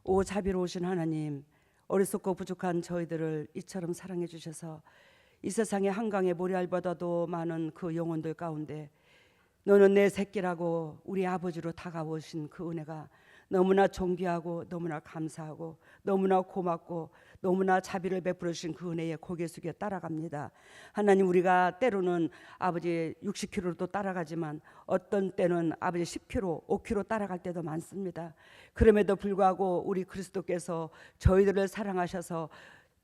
오 자비로우신 하나님, 어리석고 부족한 저희들을 이처럼 사랑해 주셔서 이 세상의 한강의 모래알보다도 많은 그 영혼들 가운데 너는 내 새끼라고 우리 아버지로 다가오신 그 은혜가 너무나 존귀하고 너무나 감사하고 너무나 고맙고 너무나 자비를 베풀어 주신 그 은혜에 고개 숙여 따라갑니다. 하나님, 우리가 때로는 아버지 60km도 따라가지만 어떤 때는 아버지 10km, 5km 따라갈 때도 많습니다. 그럼에도 불구하고 우리 그리스도께서 저희들을 사랑하셔서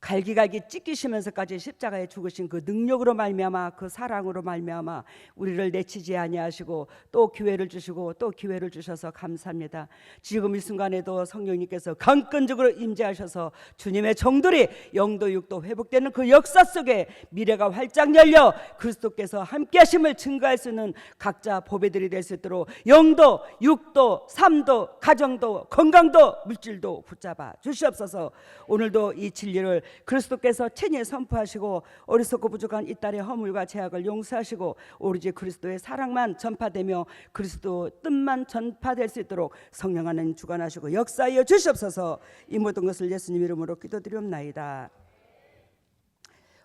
갈기갈기 찢기시면서까지 십자가에 죽으신 그 능력으로 말미암아, 그 사랑으로 말미암아 우리를 내치지 아니하시고 또 기회를 주시고 또 기회를 주셔서 감사합니다. 지금 이 순간에도 성령님께서 강건적으로 임재하셔서 주님의 정들이 영도 육도 회복되는 그 역사 속에 미래가 활짝 열려 그리스도께서 함께하심을 증거할 수 있는 각자 보배들이 될 수 있도록 영도 육도 삶도 가정도 건강도 물질도 붙잡아 주시옵소서. 오늘도 이 진리를 그리스도께서 친히 선포하시고 어리석고 부족한 이 딸의 허물과 죄악을 용서하시고 오로지 그리스도의 사랑만 전파되며 그리스도 뜻만 전파될 수 있도록 성령 하나님 주관하시고 역사하여 주시옵소서. 이 모든 것을 예수님 이름으로 기도드리옵나이다.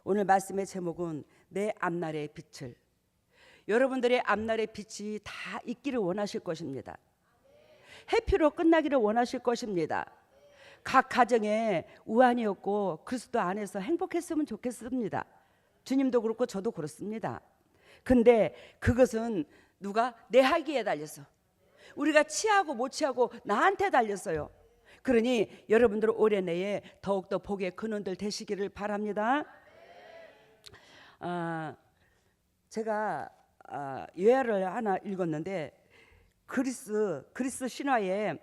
오늘 말씀의 제목은 내 앞날의 빛을. 여러분들의 앞날의 빛이 다 있기를 원하실 것입니다. 해피로 끝나기를 원하실 것입니다. 각 가정에 우환이 없고 그리스도 안에서 행복했으면 좋겠습니다. 주님도 그렇고 저도 그렇습니다. 근데 그것은 누가 내 하기에 달렸어. 우리가 취하고 못 취하고 나한테 달렸어요. 그러니 여러분들 올해 내에 더욱더 복의 근원들 되시기를 바랍니다. 제가 예화를 하나 읽었는데 그리스 신화에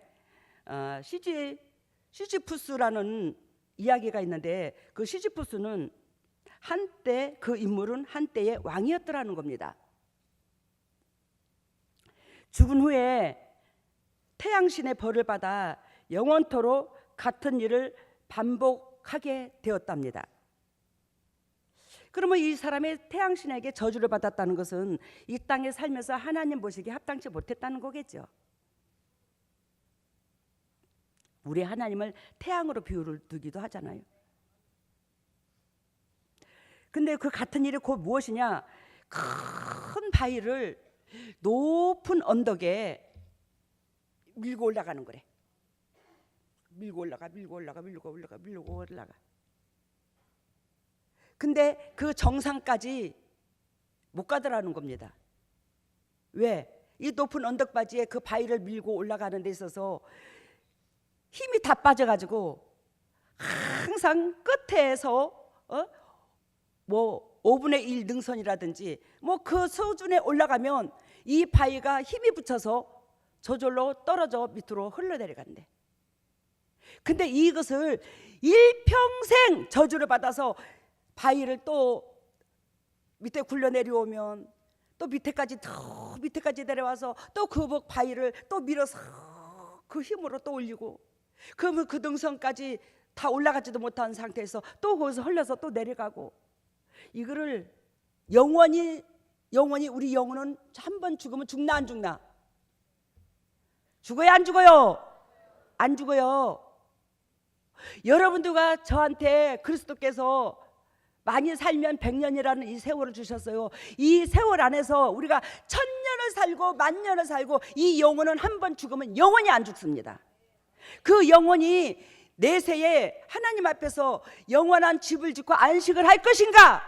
시지푸스라는 이야기가 있는데 그 시지푸스는 한때 그 인물은 한때의 왕이었더라는 겁니다. 죽은 후에 태양신의 벌을 받아 영원토록 같은 일을 반복하게 되었답니다. 그러면 이 사람의 태양신에게 저주를 받았다는 것은 이 땅에 살면서 하나님 보시기에 합당치 못했다는 거겠죠. 우리 하나님을 태양으로 비유를 두기도 하잖아요. 근데 그 같은 일이 곧 무엇이냐? 큰 바위를 높은 언덕에 밀고 올라가는 거래. 밀고 올라가. 근데 그 정상까지 못 가더라는 겁니다. 왜? 이 높은 언덕바지에 그 바위를 밀고 올라가는 데 있어서 힘이 다 빠져가지고 항상 끝에서 뭐 5분의 1 능선이라든지 뭐 그 수준에 올라가면 이 바위가 힘이 붙여서 저절로 떨어져 밑으로 흘러내려간대. 근데 이것을 일평생 저주를 받아서 바위를 또 밑에 굴러 내려오면 또 밑에까지 더 밑에까지 내려와서 또 그 바위를 또 밀어서 그 힘으로 또 올리고 그러면 그 등선까지 다 올라가지도 못한 상태에서 또 거기서 흘러서 또 내려가고 이거를 영원히 우리 영혼은 한 번 죽으면 죽나 안 죽나? 죽어요 안 죽어요? 안 죽어요. 여러분들과 저한테 그리스도께서 많이 살면 100년이라는 이 세월을 주셨어요. 이 세월 안에서 우리가 1000년을 살고 10,000년을 살고 이 영혼은 한 번 죽으면 영원히 안 죽습니다. 그 영혼이 내세에 하나님 앞에서 영원한 집을 짓고 안식을 할 것인가?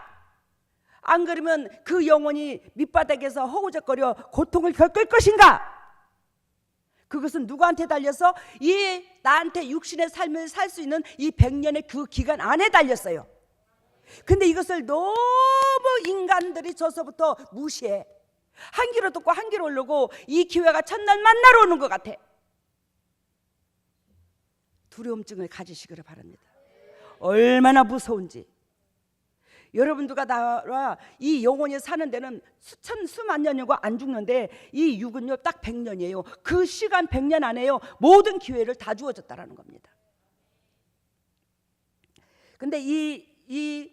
안 그러면 그 영혼이 밑바닥에서 허우적거려 고통을 겪을 것인가? 그것은 누구한테 달려서 이 나한테 육신의 삶을 살 수 있는 이 100년의 그 기간 안에 달렸어요. 근데 이것을 너무 인간들이 저서부터 무시해. 한 귀로 듣고 한 귀로 오르고 이 기회가 첫날 만나러 오는 것 같아. 두려움증을 가지시기를 바랍니다. 얼마나 무서운지. 여러분들과 나와 이 영혼이 사는 데는 수만 년이고 안 죽는데 이 육은요 딱 100년이에요. 그 시간 100년 안에요 모든 기회를 다 주어졌다라는 겁니다. 근데 이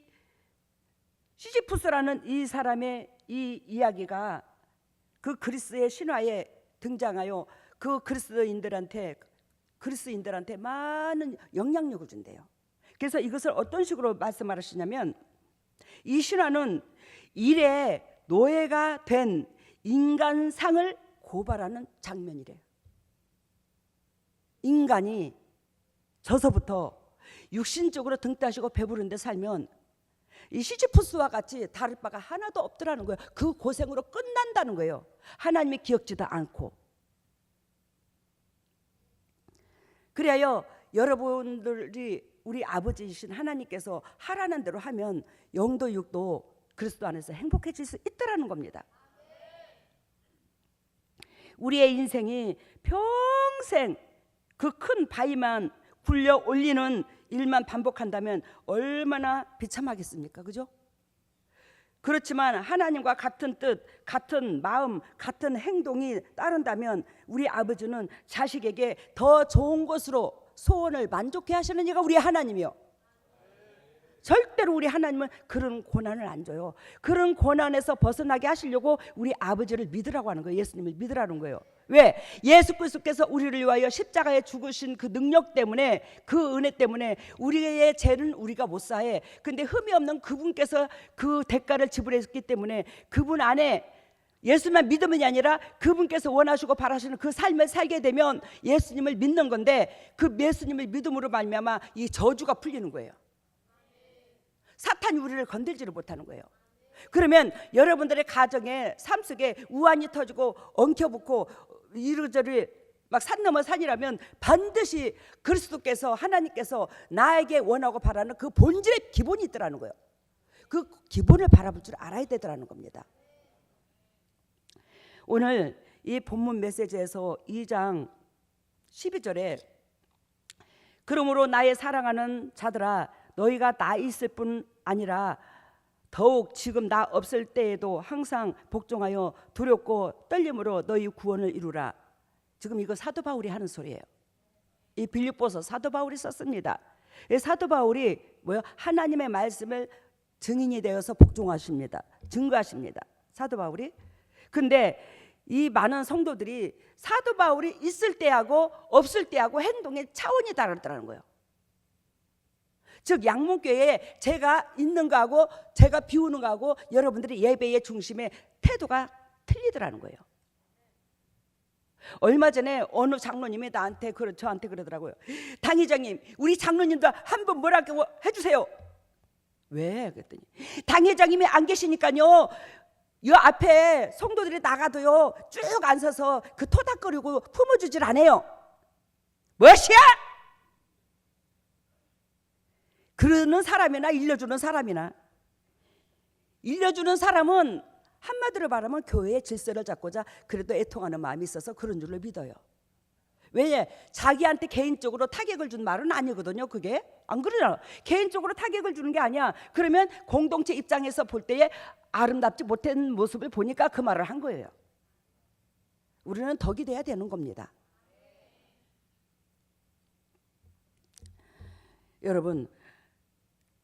시지푸스라는 이 사람의 이 이야기가 그 그리스의 신화에 등장하여 그 그리스도인들한테 그리스인들한테 많은 영향력을 준대요. 그래서 이것을 어떤 식으로 말씀하시냐면, 이 신화는 일의 노예가 된 인간상을 고발하는 장면이래요. 인간이 저서부터 육신적으로 등 따시고 배부른 데 살면 이 시지푸스와 같이 다를 바가 하나도 없더라는 거예요. 그 고생으로 끝난다는 거예요. 하나님이 기억지도 않고. 그래야 여러분들이 우리 아버지이신 하나님께서 하라는 대로 하면 영도 육도 그리스도 안에서 행복해질 수 있다라는 겁니다. 우리의 인생이 평생 그 큰 바위만 굴려 올리는 일만 반복한다면 얼마나 비참하겠습니까? 그죠? 그렇지만 하나님과 같은 뜻, 같은 마음, 같은 행동이 따른다면 우리 아버지는 자식에게 더 좋은 것으로 소원을 만족해 하시는 이가 우리 하나님이요. 절대로 우리 하나님은 그런 고난을 안 줘요. 그런 고난에서 벗어나게 하시려고 우리 아버지를 믿으라고 하는 거예요. 예수님을 믿으라는 거예요. 왜? 예수 그리스도께서 우리를 위하여 십자가에 죽으신 그 능력 때문에, 그 은혜 때문에 우리의 죄는 우리가 못 사해. 근데 흠이 없는 그분께서 그 대가를 지불했기 때문에 그분 안에 예수만 믿으면이 아니라 그분께서 원하시고 바라시는 그 삶을 살게 되면 예수님을 믿는 건데, 그 예수님을 믿음으로 말미암아 이 저주가 풀리는 거예요. 사탄이 우리를 건들지를 못하는 거예요. 그러면 여러분들의 가정에, 삶 속에 우환이 터지고 엉켜붙고 이리저리 막 산 넘어 산이라면 반드시 그리스도께서, 하나님께서 나에게 원하고 바라는 그 본질의 기본이 있더라는 거예요. 그 기본을 바라볼 줄 알아야 되더라는 겁니다. 오늘 이 본문 메시지에서 2장 12절에 그러므로 나의 사랑하는 자들아, 너희가 나 있을 뿐 아니라 더욱 지금 나 없을 때에도 항상 복종하여 두렵고 떨림으로 너희 구원을 이루라. 지금 이거 사도 바울이 하는 소리예요. 이 빌립보서 사도 바울이 썼습니다. 사도 바울이 뭐요? 하나님의 말씀을 증인이 되어서 복종하십니다. 증거하십니다. 사도 바울이. 근데 이 많은 성도들이 사도 바울이 있을 때하고 없을 때하고 행동의 차원이 다르다는 거예요. 즉 양문교회에 제가 있는 거하고 제가 비우는 거하고 여러분들이 예배의 중심에 태도가 틀리더라는 거예요. 얼마 전에 어느 장로님이 저한테 그러더라고요. 당회장님, 우리 장로님도 한번 뭐라고 해주세요. 왜? 그랬더니 당회장님이 안 계시니까요, 이 앞에 성도들이 나가도요 쭉 앉아서 그 토닥거리고 품어주질 않아요. 무엇이야? 그러는 사람이나 일러주는 사람이나, 일러주는 사람은 한마디로 말하면 교회의 질서를 잡고자 그래도 애통하는 마음이 있어서 그런 줄로 믿어요. 왜? 자기한테 개인적으로 타격을 준 말은 아니거든요. 그게 안 그러잖아. 개인적으로 타격을 주는 게 아니야. 그러면 공동체 입장에서 볼 때에 아름답지 못한 모습을 보니까 그 말을 한 거예요. 우리는 덕이 돼야 되는 겁니다. 여러분,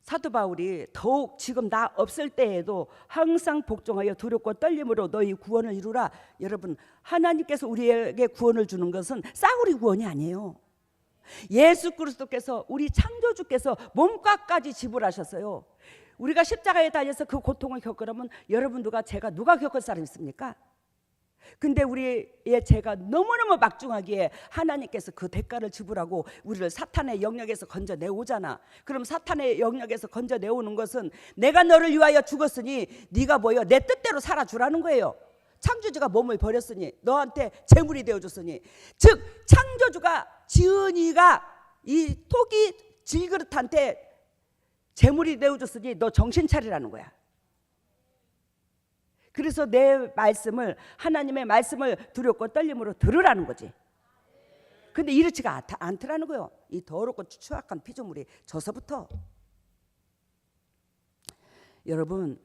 사도 바울이 더욱 지금 나 없을 때에도 항상 복종하여 두렵고 떨림으로 너희 구원을 이루라. 여러분, 하나님께서 우리에게 구원을 주는 것은 싸구리 구원이 아니에요. 예수 그리스도께서, 우리 창조주께서 몸값까지 지불하셨어요. 우리가 십자가에 달려서 그 고통을 겪으려면 여러분들과 제가 누가 겪을 사람 있습니까? 근데 우리의 죄가 너무너무 막중하기에 하나님께서 그 대가를 지불하고 우리를 사탄의 영역에서 건져내오잖아. 그럼 사탄의 영역에서 건져내오는 것은 내가 너를 위하여 죽었으니 네가 뭐요? 내 뜻대로 살아주라는 거예요. 창조주가 몸을 버렸으니, 너한테 재물이 되어줬으니, 즉 창조주가, 지은이가 이 토기 질그릇한테 재물이 되어줬으니 너 정신 차리라는 거야. 그래서 내 말씀을, 하나님의 말씀을 두렵고 떨림으로 들으라는 거지. 근데 이렇지가 않더라는 거예요. 이 더럽고 추악한 피조물이 저서부터. 여러분,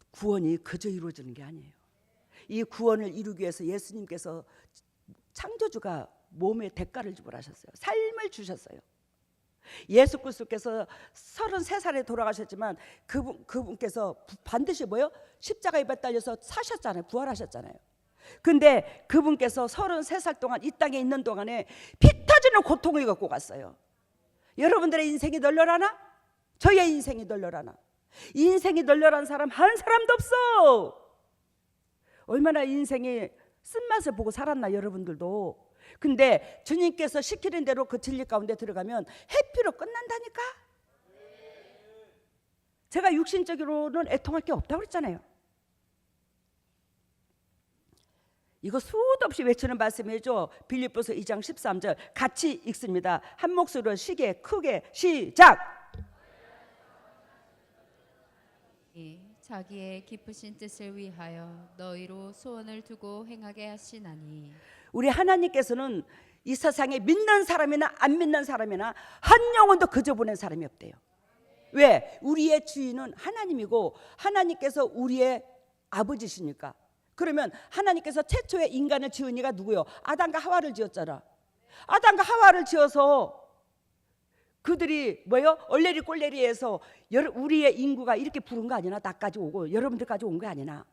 구원이 그저 이루어지는 게 아니에요. 이 구원을 이루기 위해서 예수님께서, 창조주가 몸의 대가를 지불하셨어요. 삶을 주셨어요. 예수 그리스도께서 33살에 돌아가셨지만 그분께서 반드시 뭐요? 십자가에 매달려서 사셨잖아요. 부활하셨잖아요. 근데 그분께서 33살 동안 이 땅에 있는 동안에 피 터지는 고통을 겪고 갔어요. 여러분들의 인생이 널널하나? 저의 인생이 널널하나? 인생이 널널한 사람 한 사람도 없어. 얼마나 인생의 쓴맛을 보고 살았나 여러분들도. 근데 주님께서 시키는 대로 그 진리 가운데 들어가면 해피로 끝난다니까. 제가 육신적으로는 애통할 게 없다고 그랬잖아요. 이거 수도 없이 외치는 말씀이죠. 빌립보서 2장 13절 같이 읽습니다. 한 목소리로 시게 크게 시작. 자기의 기쁘신 뜻을 위하여 너희로 소원을 두고 행하게 하시나니. 우리 하나님께서는 이 세상에 믿는 사람이나 안 믿는 사람이나 한 영혼도 그저 보낸 사람이 없대요. 왜? 우리의 주인은 하나님이고 하나님께서 우리의 아버지시니까. 그러면 하나님께서 최초의 인간을 지은 이가 누구요? 아담과 하와를 지었잖아. 아담과 하와를 지어서 그들이 뭐요? 얼레리 꼴레리에서 우리의 인구가 이렇게 부른 거 아니나? 나까지 오고 여러분들까지 온 거 아니나?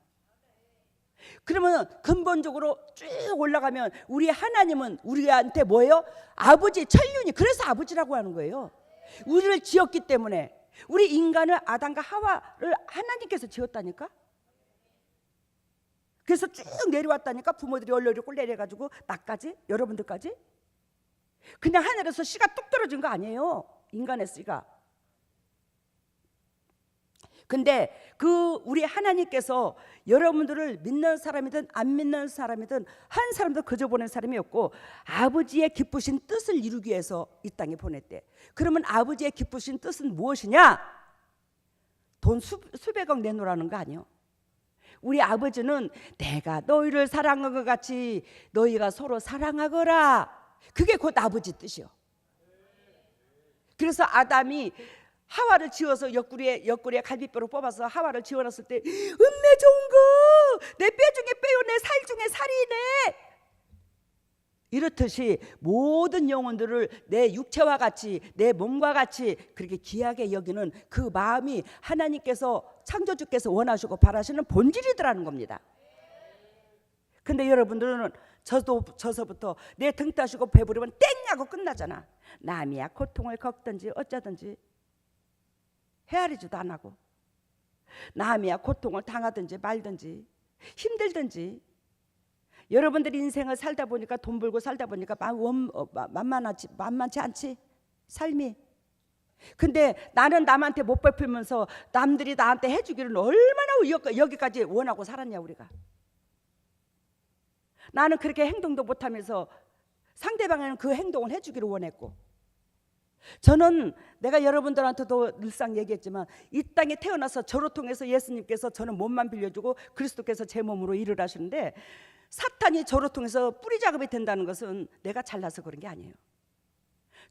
그러면 근본적으로 쭉 올라가면 우리 하나님은 우리한테 뭐예요? 아버지, 천륜이. 그래서 아버지라고 하는 거예요. 우리를 지었기 때문에. 우리 인간을 아담과 하와를 하나님께서 지었다니까. 그래서 쭉 내려왔다니까. 부모들이 얼레리 꼴레리 해가지고 나까지 여러분들까지. 그냥 하늘에서 씨가 뚝 떨어진 거 아니에요. 인간의 씨가. 근데 그 우리 하나님께서 여러분들을 믿는 사람이든 안 믿는 사람이든 한 사람도 그저 보낸 사람이 없고 아버지의 기쁘신 뜻을 이루기 위해서 이 땅에 보냈대. 그러면 아버지의 기쁘신 뜻은 무엇이냐? 돈 수백억 내놓으라는 거 아니에요. 우리 아버지는 내가 너희를 사랑한 것 같이 너희가 서로 사랑하거라. 그게 곧 아버지 뜻이요. 그래서 아담이 하와를 지어서 옆구리에 갈비뼈로 뽑아서 하와를 지어놨을 때 음매 좋은 거, 내 뼈 중에 뼈요, 내 살 중에 살이네. 이렇듯이 모든 영혼들을 내 육체와 같이 내 몸과 같이 그렇게 귀하게 여기는 그 마음이 하나님께서 창조주께서 원하시고 바라시는 본질이더라는 겁니다. 근데 여러분들은 저서부터 내 등 따시고 배부르면 땡하고 끝나잖아. 남이야 고통을 겪든지 어쩌든지 헤아리지도 안 하고, 남이야 고통을 당하든지 말든지 힘들든지. 여러분들이 인생을 살다 보니까 돈 벌고 살다 보니까 만만치 않지 삶이. 근데 나는 남한테 못 베풀면서 남들이 나한테 해주기를 얼마나 여기까지 원하고 살았냐 우리가. 나는 그렇게 행동도 못하면서 상대방에는 그 행동을 해주기를 원했고. 저는 내가 여러분들한테도 늘상 얘기했지만 이 땅에 태어나서 저를 통해서 예수님께서 저는 몸만 빌려주고 그리스도께서 제 몸으로 일을 하시는데 사탄이 저를 통해서 뿌리 작업이 된다는 것은 내가 잘나서 그런 게 아니에요.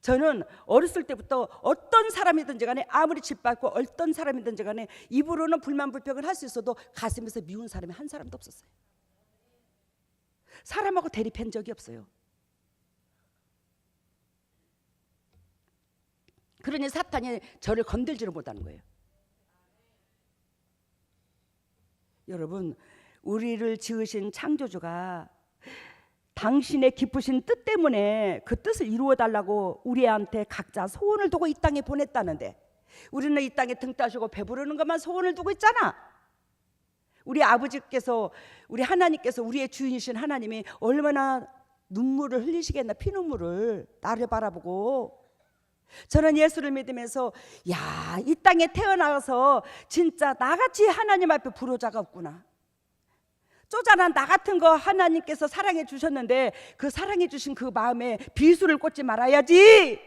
저는 어렸을 때부터 어떤 사람이든지 간에 아무리 짓밟고 어떤 사람이든지 간에 입으로는 불만불평을 할 수 있어도 가슴에서 미운 사람이 한 사람도 없었어요. 사람하고 대립한 적이 없어요. 그러니 사탄이 저를 건들지를 못하는 거예요. 여러분, 우리를 지으신 창조주가 당신의 기쁘신 뜻 때문에 그 뜻을 이루어 달라고 우리한테 각자 소원을 두고 이 땅에 보냈다는데 우리는 이 땅에 등 따시고 배부르는 것만 소원을 두고 있잖아. 우리 아버지께서, 우리 하나님께서, 우리의 주인이신 하나님이 얼마나 눈물을 흘리시겠나, 피눈물을 나를 바라보고. 저는 예수를 믿으면서 야, 이 땅에 태어나서 진짜 나같이 하나님 앞에 불효자가 없구나. 쪼잔한 나 같은 거 하나님께서 사랑해 주셨는데 그 사랑해 주신 그 마음에 비수를 꽂지 말아야지.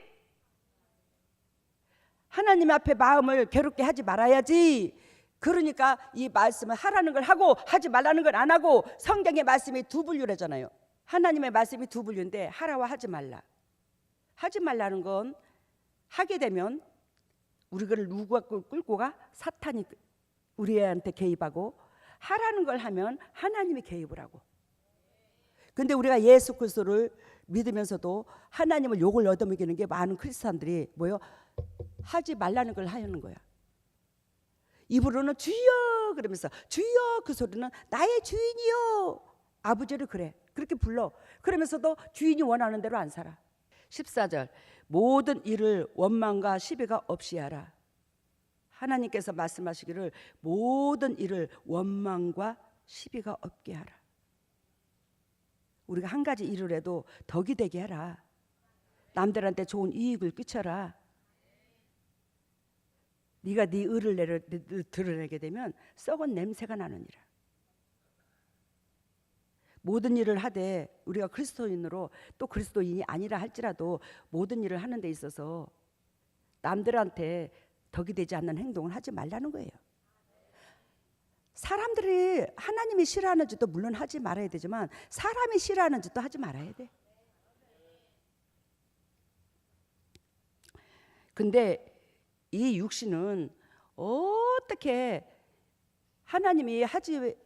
하나님 앞에 마음을 괴롭게 하지 말아야지. 그러니까 이 말씀을 하라는 걸 하고 하지 말라는 걸 안 하고. 성경의 말씀이 두 분류라잖아요. 하나님의 말씀이 두 분류인데 하라와 하지 말라. 하지 말라는 건 하게 되면 우리를 누구가 끌고 가? 사탄이 우리한테 개입하고, 하라는 걸 하면 하나님이 개입을 하고. 근데 우리가 예수 그리스도를 믿으면서도 하나님을 욕을 얻어먹이는 게 많은 크리스찬들이 뭐요? 하지 말라는 걸 하려는 거야. 입으로는 주여 그러면서 주여, 그 소리는 나의 주인이요. 아버지를 그렇게 불러. 그러면서도 주인이 원하는 대로 안 살아. 14절 모든 일을 원망과 시비가 없이 하라. 하나님께서 말씀하시기를 모든 일을 원망과 시비가 없게 하라. 우리가 한 가지 일을 해도 덕이 되게 해라. 남들한테 좋은 이익을 끼쳐라. 네가 네 의를 드러내게 되면 썩은 냄새가 나느니라. 모든 일을 하되 우리가 그리스도인으로 또 그리스도인이 아니라 할지라도 모든 일을 하는 데 있어서 남들한테 덕이 되지 않는 행동을 하지 말라는 거예요. 사람들이 하나님이 싫어하는 짓도 물론 하지 말아야 되지만 사람이 싫어하는 짓도 하지 말아야 돼. 근데 이 육신은 어떻게 하나님이 하지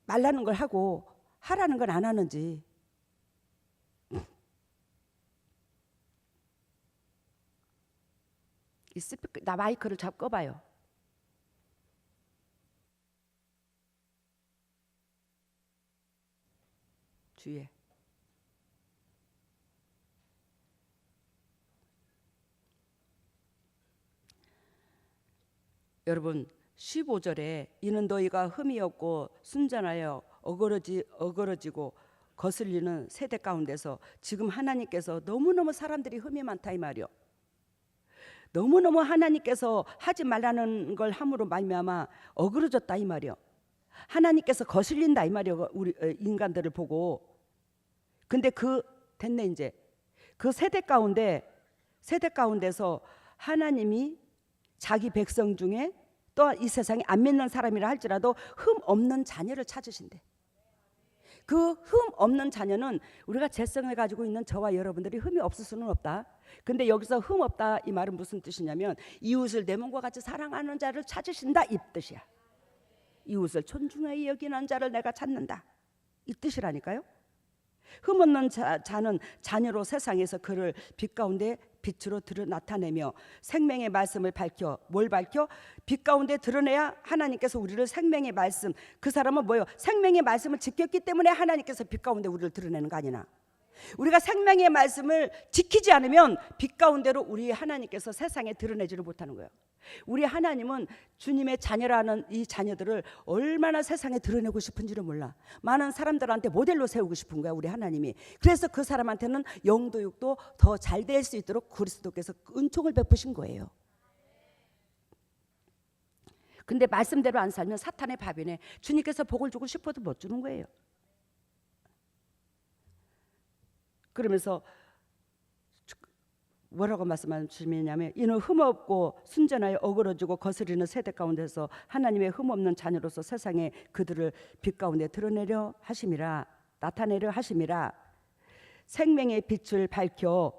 말라는 걸 하고 하라는 걸 안 하는지. 이 스피커, 나 마이크를 잡고 봐요. 주위에. 여러분 15절에 이는 너희가 흠이 없고 순전하여 어그러지고 거슬리는 세대 가운데서 지금 하나님께서 너무너무 사람들이 흠이 많다 이 말이요. 너무너무 하나님께서 하지 말라는 걸 함으로 말미암아 어그러졌다 이 말이요. 하나님께서 거슬린다 이 말이요. 우리 인간들을 보고. 근데 됐네 이제. 그 세대 가운데서 하나님이 자기 백성 중에 또 이 세상에 안 믿는 사람이라 할지라도 흠 없는 자녀를 찾으신대. 그 흠 없는 자녀는 우리가 재성을 가지고 있는 저와 여러분들이 흠이 없을 수는 없다. 근데 여기서 흠 없다 이 말은 무슨 뜻이냐면 이웃을 내 몸과 같이 사랑하는 자를 찾으신다 이 뜻이야. 이웃을 존중하여 여기는 자를 내가 찾는다 이 뜻이라니까요. 흠 없는 자는 자녀로 세상에서 그를 빛 가운데 빛으로 나타내며 생명의 말씀을 밝혀. 뭘 밝혀? 빛 가운데 드러내야 하나님께서 우리를 생명의 말씀. 그 사람은 뭐예요? 생명의 말씀을 지켰기 때문에 하나님께서 빛 가운데 우리를 드러내는 거 아니나. 우리가 생명의 말씀을 지키지 않으면 빛 가운데로 우리 하나님께서 세상에 드러내지를 못하는 거예요. 우리 하나님은 주님의 자녀라는 이 자녀들을 얼마나 세상에 드러내고 싶은지를 몰라. 많은 사람들한테 모델로 세우고 싶은 거야 우리 하나님이. 그래서 그 사람한테는 영도육도 더 잘 될 수 있도록 그리스도께서 은총을 베푸신 거예요. 근데 말씀대로 안 살면 사탄의 밥이네. 주님께서 복을 주고 싶어도 못 주는 거예요. 그러면서 뭐라고 말씀하시냐면 이는 흠없고 순전하여 어그러지고 거스리는 세대 가운데서 하나님의 흠없는 자녀로서 세상에 그들을 빛 가운데 드러내려 하심이라. 나타내려 하심이라. 생명의 빛을 밝혀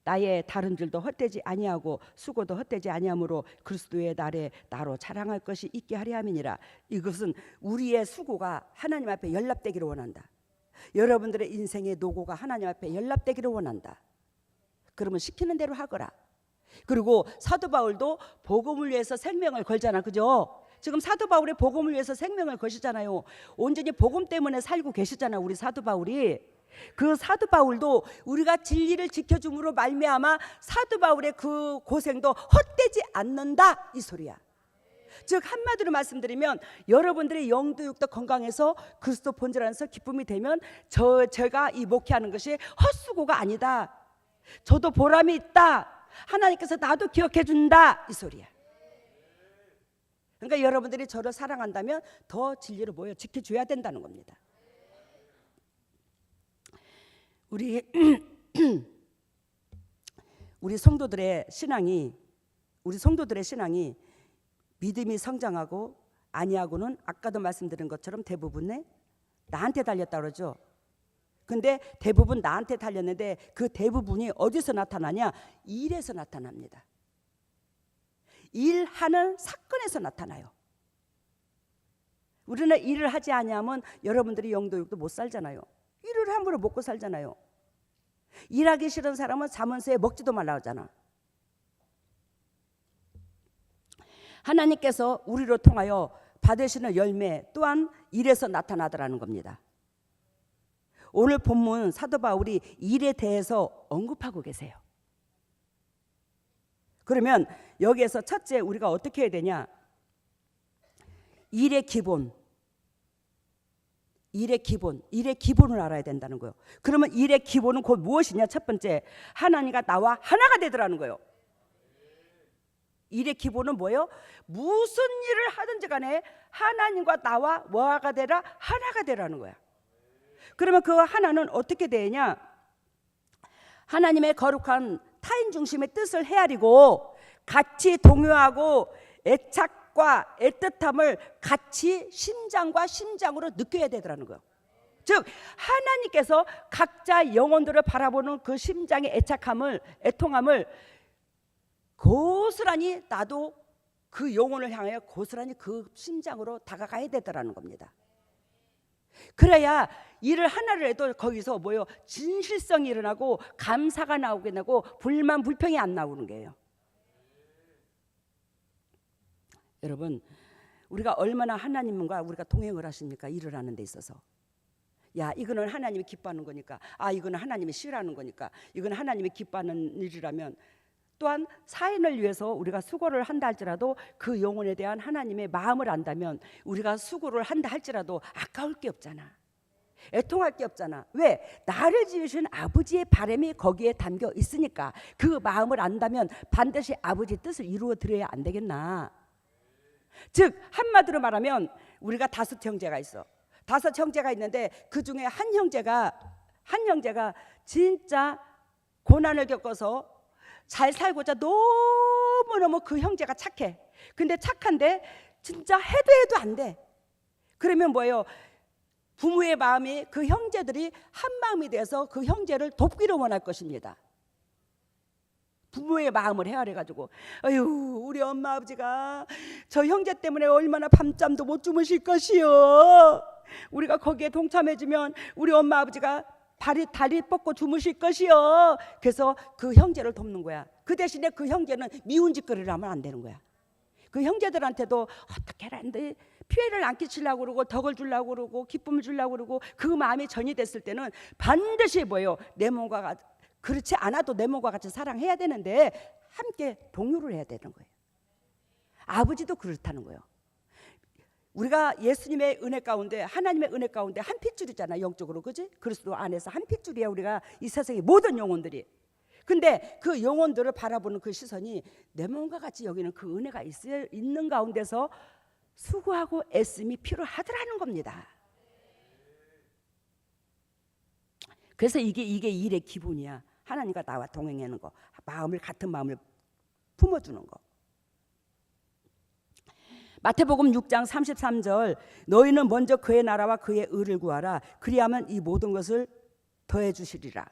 나의 다른 줄도 헛되지 아니하고 수고도 헛되지 아니하므로 그리스도의 날에 나로 자랑할 것이 있게 하려 함이니라. 이것은 우리의 수고가 하나님 앞에 연락되기를 원한다. 여러분들의 인생의 노고가 하나님 앞에 연락되기를 원한다. 그러면 시키는 대로 하거라. 그리고 사도 바울도 복음을 위해서 생명을 걸잖아. 그죠? 지금 사도 바울의 복음을 위해서 생명을 거시잖아요. 온전히 복음 때문에 살고 계시잖아 우리 사도 바울이. 그 사도 바울도 우리가 진리를 지켜줌으로 말미암아 사도 바울의 그 고생도 헛되지 않는다 이 소리야. 즉 한마디로 말씀드리면 여러분들의 영도 육도 건강해서 그리스도 본질 안에서 기쁨이 되면 제가 이 목회하는 것이 헛수고가 아니다. 저도 보람이 있다. 하나님께서 나도 기억해 준다 이 소리야. 그러니까 여러분들이 저를 사랑한다면 더 진리를 모여 지켜줘야 된다는 겁니다. 우리 성도들의 신앙이 믿음이 성장하고 아니하고는 아까도 말씀드린 것처럼 대부분에 나한테 달렸다 그러죠. 근데 대부분 나한테 달렸는데 그 대부분이 어디서 나타나냐? 일에서 나타납니다. 일하는 사건에서 나타나요. 우리는 일을 하지 아니하면 여러분들이 영도육도 못 살잖아요. 일을 함부로 먹고 살잖아요. 일하기 싫은 사람은 자문서에 먹지도 말라 하잖아. 하나님께서 우리로 통하여 받으시는 열매 또한 일에서 나타나더라는 겁니다. 오늘 본문 사도 바울이 일에 대해서 언급하고 계세요. 그러면 여기에서 첫째 우리가 어떻게 해야 되냐? 일의 기본을 알아야 된다는 거예요. 그러면 일의 기본은 곧 무엇이냐? 첫 번째, 하나님과 나와 하나가 되더라는 거예요. 일의 기본은 뭐예요? 무슨 일을 하든지 간에 하나님과 나와 뭐가 되라? 하나가 되라는 거야. 그러면 그 하나는 어떻게 되냐? 하나님의 거룩한 타인 중심의 뜻을 헤아리고 같이 동요하고 애착과 애틋함을 같이 심장과 심장으로 느껴야 되더라는 거예요. 즉 하나님께서 각자 영혼들을 바라보는 그 심장의 애착함을, 애통함을 고스란히 나도 그 영혼을 향하여 고스란히 그 심장으로 다가가야 되더라는 겁니다. 그래야 일을 하나를 해도 거기서 뭐요? 진실성이 일어나고 감사가 나오게 되고 불만 불평이 안 나오는 거예요. 여러분, 우리가 얼마나 하나님과 우리가 동행을 하십니까? 일을 하는 데 있어서. 야, 이거는 하나님이 기뻐하는 거니까, 아, 이거는 하나님이 싫어하는 거니까, 이건 하나님이 기뻐하는 일이라면, 또한 사인을 위해서 우리가 수고를 한다 할지라도 그 영혼에 대한 하나님의 마음을 안다면 우리가 수고를 한다 할지라도 아까울 게 없잖아. 애통할 게 없잖아. 왜? 나를 지으신 아버지의 바람이 거기에 담겨 있으니까. 그 마음을 안다면 반드시 아버지 뜻을 이루어 드려야 안 되겠나. 즉 한마디로 말하면 우리가 5 형제가 있어. 5 형제가 있는데 그 중에 한 형제가 진짜 고난을 겪어서 잘 살고자 너무너무 그 형제가 착해. 근데 착한데 진짜 해도 안 돼. 그러면 뭐예요? 부모의 마음이 그 형제들이 한 마음이 돼서 그 형제를 돕기를 원할 것입니다. 부모의 마음을 헤아려가지고, 아유, 우리 엄마 아버지가 저 형제 때문에 얼마나 밤잠도 못 주무실 것이요. 우리가 거기에 동참해주면 우리 엄마 아버지가 다리 뻗고 주무실 것이요. 그래서 그 형제를 돕는 거야. 그 대신에 그 형제는 미운 짓거리를 하면 안 되는 거야. 그 형제들한테도 어떻게 하는데 피해를 안 끼치려고 그러고 덕을 주려고 그러고 기쁨을 주려고 그러고 그 마음이 전이 됐을 때는 반드시 뭐예요? 내 몸과 그렇지 않아도 내 몸과 같이 사랑해야 되는데 함께 동요를 해야 되는 거예요. 아버지도 그렇다는 거예요. 우리가 예수님의 은혜 가운데, 하나님의 은혜 가운데 한 핏줄이잖아, 영적으로. 그지? 그리스도 안에서 한 핏줄이야 우리가 이 세상의 모든 영혼들이. 근데 그 영혼들을 바라보는 그 시선이 내 몸과 같이 여기는 그 은혜가 있는 가운데서 수고하고 애씀이 필요하더라는 겁니다. 그래서 이게 일의 기본이야. 하나님과 나와 동행하는 거, 같은 마음을 품어주는 거. 마태복음 6장 33절, 너희는 먼저 그의 나라와 그의 의를 구하라. 그리하면 이 모든 것을 더해 주시리라.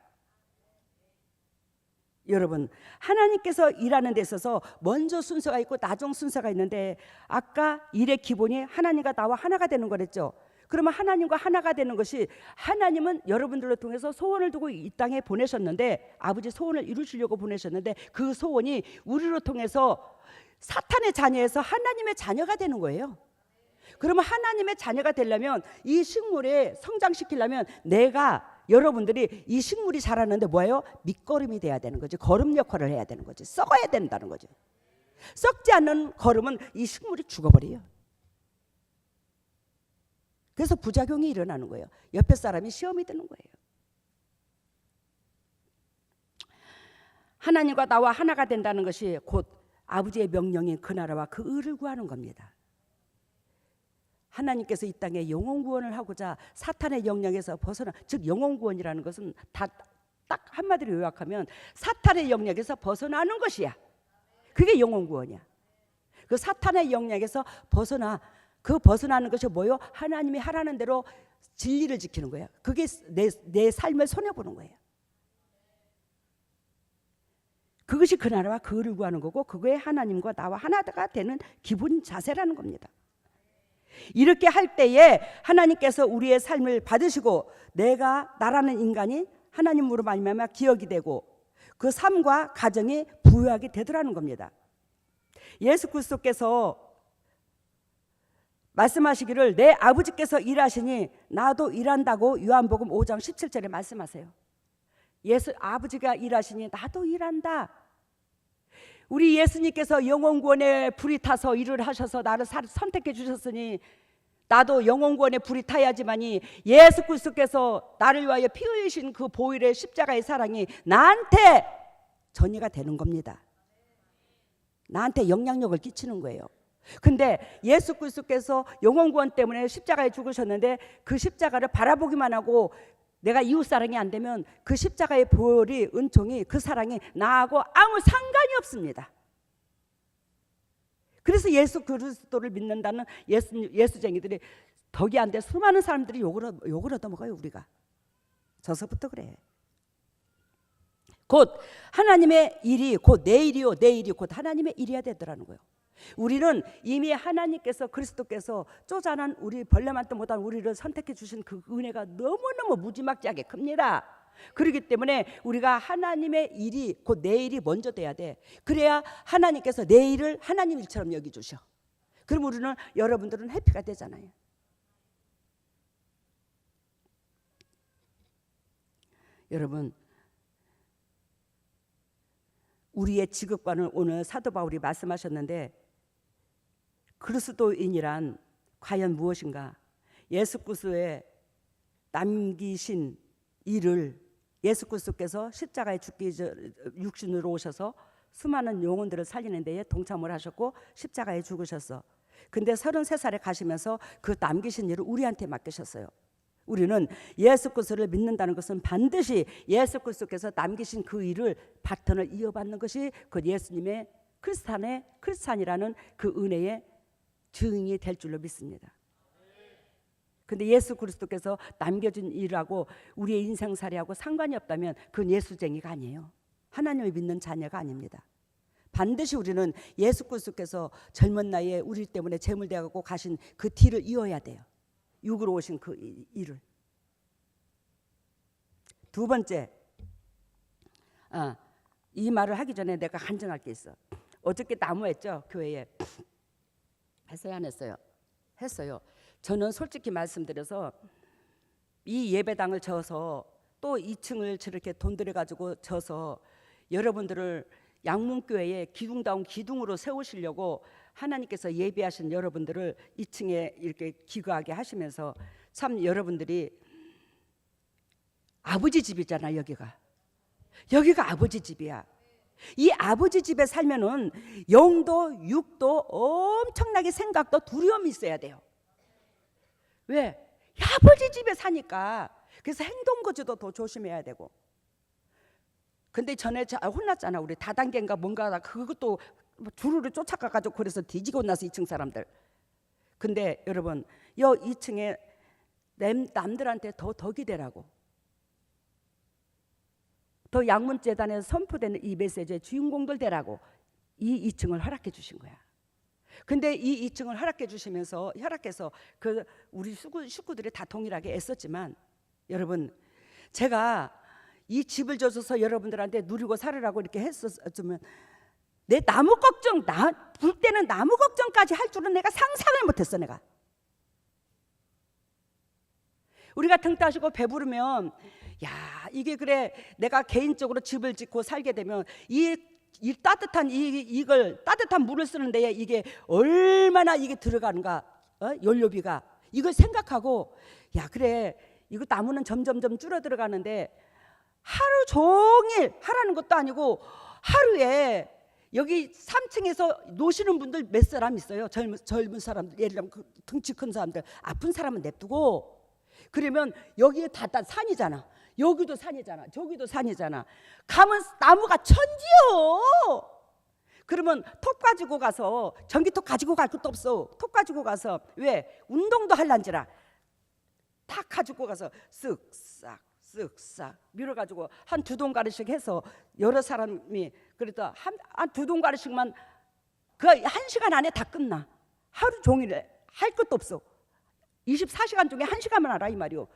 여러분, 하나님께서 일하는 데 있어서 먼저 순서가 있고 나중 순서가 있는데, 아까 일의 기본이 하나님과 나와 하나가 되는 거랬죠. 그러면 하나님과 하나가 되는 것이, 하나님은 여러분들을 통해서 소원을 두고 이 땅에 보내셨는데, 아버지 소원을 이루시려고 보내셨는데, 그 소원이 우리를 통해서 사탄의 자녀에서 하나님의 자녀가 되는 거예요. 그러면 하나님의 자녀가 되려면, 이 식물에 성장시키려면 여러분들이 이 식물이 자라는데 뭐예요? 밑거름이 돼야 되는 거지. 거름 역할을 해야 되는 거지. 썩어야 된다는 거죠. 썩지 않는 거름은 이 식물이 죽어버려요. 그래서 부작용이 일어나는 거예요. 옆에 사람이 시험이 드는 거예요. 하나님과 나와 하나가 된다는 것이 곧 아버지의 명령인 그 나라와 그 의를 구하는 겁니다. 하나님께서 이 땅에 영혼 구원을 하고자 사탄의 영역에서 벗어나, 즉 영혼 구원이라는 것은 딱 한마디로 요약하면 사탄의 영역에서 벗어나는 것이야. 그게 영혼 구원이야. 그 사탄의 영역에서 벗어나는 것이 뭐예요? 하나님이 하라는 대로 진리를 지키는 거예요. 그게 내 삶을 손해보는 거예요. 그것이 그 나라와 그 의를 구하는 거고, 그거에 하나님과 나와 하나가 되는 기본 자세라는 겁니다. 이렇게 할 때에 하나님께서 우리의 삶을 받으시고 나라는 인간이 하나님으로 말미암아 기억이 되고 그 삶과 가정이 부유하게 되더라는 겁니다. 예수 그리스도께서 말씀하시기를 내 아버지께서 일하시니 나도 일한다고 요한복음 5장 17절에 말씀하세요. 예수 아버지가 일하시니 나도 일한다. 우리 예수님께서 영혼구원에 불이 타서 일을 하셔서 나를 선택해 주셨으니 나도 영혼구원에 불이 타야지만이 예수 그리스도께서 나를 위하여 피 흘리신 그 보혈의 십자가의 사랑이 나한테 전이가 되는 겁니다. 나한테 영향력을 끼치는 거예요. 근데 예수 그리스도께서 영혼구원 때문에 십자가에 죽으셨는데 그 십자가를 바라보기만 하고 내가 이웃사랑이 안 되면 그 십자가의 보혈이 은총이 그 사랑이 나하고 아무 상관이 없습니다. 그래서 예수 그리스도를 믿는다는 예수쟁이들이 덕이 안 돼 수많은 사람들이 욕을 얻어먹어요. 우리가 저서부터 그래. 곧 하나님의 일이 곧 내 일이요 내 일이 곧 하나님의 일이야 되더라는 거예요. 우리는 이미 하나님께서 그리스도께서 쪼잔한 우리 벌레만도 못한 우리를 선택해 주신 그 은혜가 너무너무 무지막지하게 큽니다. 그렇기 때문에 우리가 하나님의 일이 곧 내 일이 먼저 돼야 돼. 그래야 하나님께서 내 일을 하나님 일처럼 여기주셔. 그럼 우리는 여러분들은 해피가 되잖아요. 여러분, 우리의 직업관을 오늘 사도 바울이 말씀하셨는데 그리스도인이란 과연 무엇인가? 예수 그리스도의 남기신 일을 예수 그리스도께서 십자가에 죽기 육신으로 오셔서 수많은 영혼들을 살리는 데에 동참을 하셨고 십자가에 죽으셨어. 근데 33살에 가시면서 그 남기신 일을 우리한테 맡기셨어요. 우리는 예수 그리스도를 믿는다는 것은 반드시 예수 그리스도께서 남기신 그 일을 바턴을 이어받는 것이 그 예수님의 크리스찬이라는 그 은혜의 증인이 될 줄로 믿습니다. 근데 예수 그리스도께서 남겨준 일하고 우리의 인생살이하고 상관이 없다면 그건 예수쟁이가 아니에요. 하나님을 믿는 자녀가 아닙니다. 반드시 우리는 예수 그리스도께서 젊은 나이에 우리 때문에 제물되어가고 가신 그 뒤를 이어야 돼요. 육으로 오신 그 일을. 두 번째, 이 말을 하기 전에 내가 간증할 게 있어. 어저께 나무했죠, 교회에. 했어요, 안 했어요? 했어요. 저는 솔직히 말씀드려서 이 예배당을 져서 또 2층을 저렇게 돈 들여가지고 져서 여러분들을 양문교회에 기둥다운 기둥으로 세우시려고 하나님께서 예비하신 여러분들을 2층에 이렇게 기거하게 하시면서 참 여러분들이 아버지 집이잖아. 여기가 아버지 집이야. 이 아버지 집에 살면은 영도 육도 엄청나게 생각도 두려움이 있어야 돼요. 왜? 아버지 집에 사니까. 그래서 행동거지도 더 조심해야 되고. 근데 전에 혼났잖아. 우리 다단계인가 뭔가 그것도 주르르 쫓아가가지고 그래서 뒤지고 나서 2층 사람들. 근데 여러분, 여 2층에 남들한테 더 덕이 되라고. 더 양문재단에서 선포되는 이 메시지의 주인공들 되라고 이 2층을 허락해 주신 거야. 근데 이 2층을 허락해 주시면서 허락해서 그 우리 식구들이 다 동일하게 애썼지만 여러분, 제가 이 집을 줘서 여러분들한테 누리고 살으라고 이렇게 했었으면 내 나무 걱정, 불 때는 나무 걱정까지 할 줄은 내가 상상을 못했어. 내가 우리가 등 따시고 배부르면 야, 이게 그래 내가 개인적으로 집을 짓고 살게 되면 이 따뜻한 이걸 따뜻한 물을 쓰는 데에 이게 얼마나 이게 들어가는가, 연료비가, 이걸 생각하고 야, 그래 이거 나무는 점점점 줄어들어가는데 하루 종일 하라는 것도 아니고 하루에 여기 3층에서 노시는 분들 몇 사람 있어요. 젊은 사람들, 예를 들면 등치 큰 사람들, 아픈 사람은 냅두고. 그러면 여기에 다 산이잖아. 여기도 산이잖아. 저기도 산이잖아. 가면 나무가 천지요. 그러면 톱 가지고 가서, 전기톱 가지고 갈 것도 없어. 톱 가지고 가서, 왜? 운동도 할란지라 탁 가지고 가서 쓱싹 쓱싹 밀어가지고 한 2동가리씩 해서 여러 사람이 그래도 한 2동가리씩만 그 1시간 안에 다 끝나. 하루 종일 할 것도 없어. 24시간 중에 1시간만 하라 이 말이요.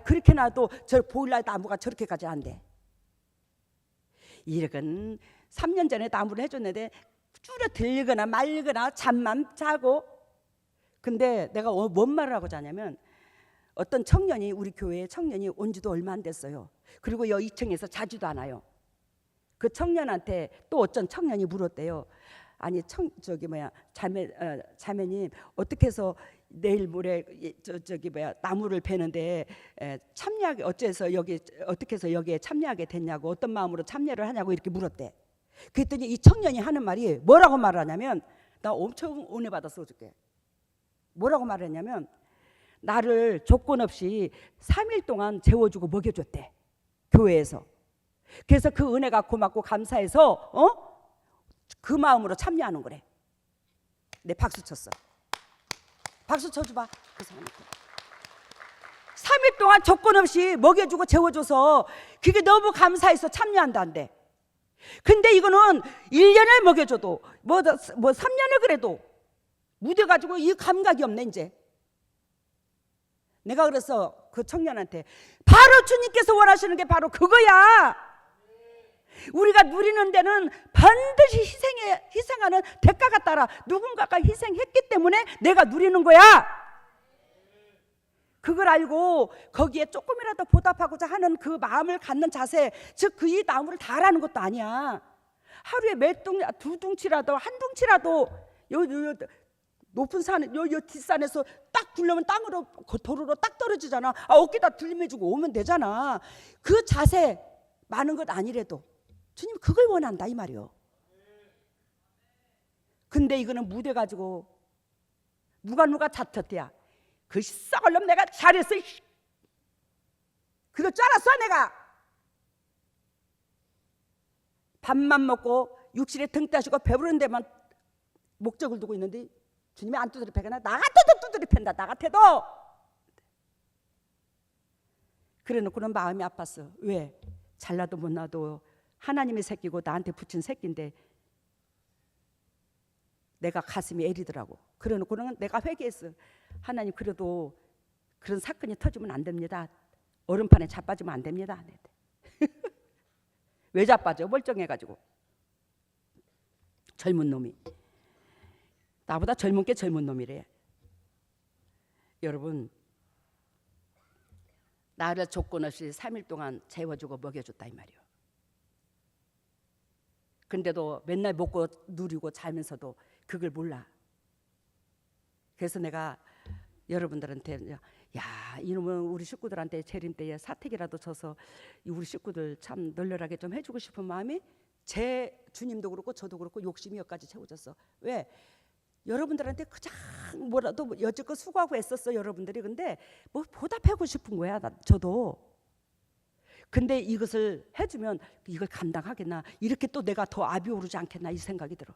그렇게 놔도 저 보일러 나무가 저렇게까지 안 돼. 이건 3년 전에 나무를 해줬는데 줄어들거나 말거나 잠만 자고 근데 내가 뭔 말을 하고자 하냐면 어떤 청년이 우리 교회에 청년이 온 지도 얼마 안 됐어요. 그리고 여 2층에서 자주도 안 와요. 그 청년한테 또 어떤 청년이 물었대요. 아니 자매님 어떻게 해서 내일 모레 나무를 베는데 참여하게 어째서 여기 어떻게 해서 여기에 참여하게 됐냐고 어떤 마음으로 참여를 하냐고 이렇게 물었대. 그랬더니 이 청년이 하는 말이 뭐라고 말하냐면 나 엄청 은혜 받았어 어저께. 뭐라고 말했냐면 나를 조건 없이 3일 동안 재워주고 먹여줬대 교회에서. 그래서 그 은혜가 고맙고 감사해서 그 마음으로 참여하는 거래. 내 박수 쳤어. 박수 쳐줘봐. 그 사람한테. 3일 동안 조건 없이 먹여주고 재워줘서 그게 너무 감사해서 참여한다는데. 근데 이거는 1년을 먹여줘도 뭐 3년을 그래도 묻어가지고 이 감각이 없네 이제. 내가 그래서 그 청년한테 바로 주님께서 원하시는 게 바로 그거야. 우리가 누리는 데는 반드시 희생하는 대가가 따라 누군가가 희생했기 때문에 내가 누리는 거야. 그걸 알고 거기에 조금이라도 보답하고자 하는 그 마음을 갖는 자세, 즉 그 이 나무를 다라는 것도 아니야. 하루에 두 둥치라도 한 둥치라도 요 높은 산, 요 뒷산에서 딱 굴려면 땅으로 도로로 딱 떨어지잖아. 어깨다 들림해주고 오면 되잖아. 그 자세 많은 것 아니래도 주님 그걸 원한다 이 말이요. 근데 이거는 무대 가지고 누가 잡혔대야. 그 썩을 놈 내가 잘했어. 그럴 줄 알았어 내가. 밥만 먹고 육실에 등 따시고 배부른 데만 목적을 두고 있는데 주님이 안 두드려 패거나 나 같아도 두드려 팬다. 나 같아도. 그래놓고는 마음이 아팠어. 왜? 잘나도 못나도 하나님의 새끼고 나한테 붙인 새끼인데 내가 가슴이 애리더라고. 그래놓고는 내가 회개했어. 하나님 그래도 그런 사건이 터지면 안 됩니다. 얼음판에 자빠지면 안 됩니다. 왜 자빠져? 멀쩡해가지고. 젊은 놈이. 나보다 젊은 게 젊은 놈이래. 여러분 나를 조건 없이 3일 동안 재워주고 먹여줬다 이 말이요. 근데도 맨날 먹고 누리고 자면서도 그걸 몰라. 그래서 내가 여러분들한테 야 이놈은 우리 식구들한테 재림 때에 사택이라도 쳐서 우리 식구들 참 널널하게 좀 해주고 싶은 마음이 제 주님도 그렇고 저도 그렇고 욕심이 여기까지 채워졌어. 왜? 여러분들한테 그냥 뭐라도 여지껏 수고하고 애썼어 여러분들이. 근데 뭐 보답하고 싶은 거야 저도. 근데 이것을 해주면 이걸 감당하겠나, 이렇게 또 내가 더 압이 오르지 않겠나 이 생각이 들어.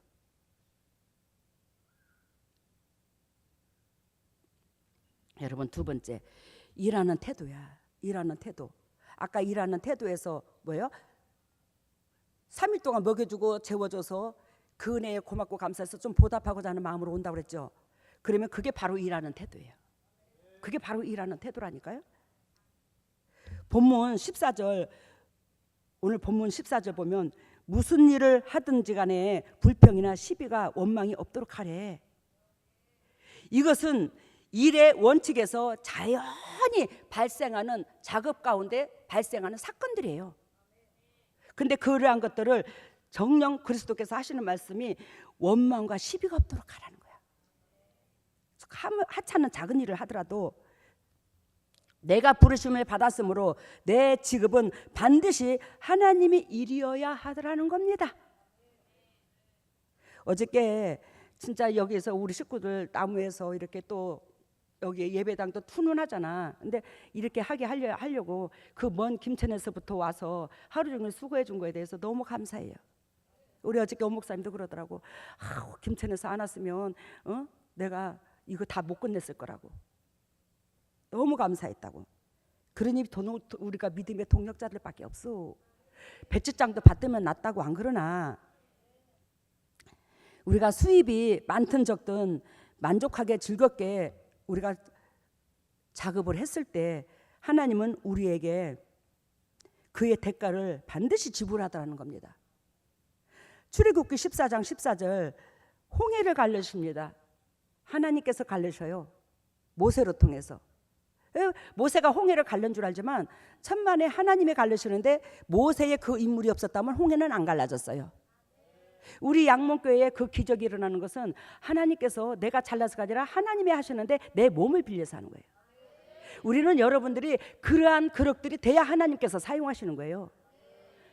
여러분 두 번째 일하는 태도야. 일하는 태도. 아까 일하는 태도에서 뭐예요? 3일 동안 먹여주고 재워줘서 그 은혜에 고맙고 감사해서 좀 보답하고자 하는 마음으로 온다고 그랬죠. 그러면 그게 바로 일하는 태도예요. 그게 바로 일하는 태도라니까요. 본문 14절, 오늘 본문 14절 보면 무슨 일을 하든지 간에 불평이나 시비가 원망이 없도록 하래. 이것은 일의 원칙에서 자연히 발생하는 작업 가운데 발생하는 사건들이에요. 근데 그러한 것들을 정령 그리스도께서 하시는 말씀이 원망과 시비가 없도록 하라는 거야. 하찮은 작은 일을 하더라도 내가 부르심을 받았으므로 내 직업은 반드시 하나님의 일이어야 하더라는 겁니다. 어저께 진짜 여기서 우리 식구들 나무에서 이렇게 또 여기 예배당도 투눈하잖아. 근데 이렇게 하려고 그 먼 김천에서부터 와서 하루 종일 수고해 준 거에 대해서 너무 감사해요. 우리 어저께 원 목사님도 그러더라고. 김천에서 안 왔으면 내가 이거 다 못 끝냈을 거라고. 너무 감사했다고. 그러니 우리가 믿음의 동력자들밖에 없어. 배치장도 받으면 낫다고 안 그러나. 우리가 수입이 많든 적든 만족하게 즐겁게 우리가 작업을 했을 때 하나님은 우리에게 그의 대가를 반드시 지불하더라는 겁니다. 출애굽기 14장 14절 홍해를 갈르십니다. 하나님께서 갈르셔요. 모세로 통해서. 모세가 홍해를 갈른 줄 알지만 천만에 하나님이 갈르시는데 모세의 그 인물이 없었다면 홍해는 안 갈라졌어요. 우리 양문교회에 그 기적이 일어나는 것은 하나님께서 내가 잘나서가 아니라 하나님이 하시는데 내 몸을 빌려서 하는 거예요. 우리는 여러분들이 그러한 그릇들이 돼야 하나님께서 사용하시는 거예요.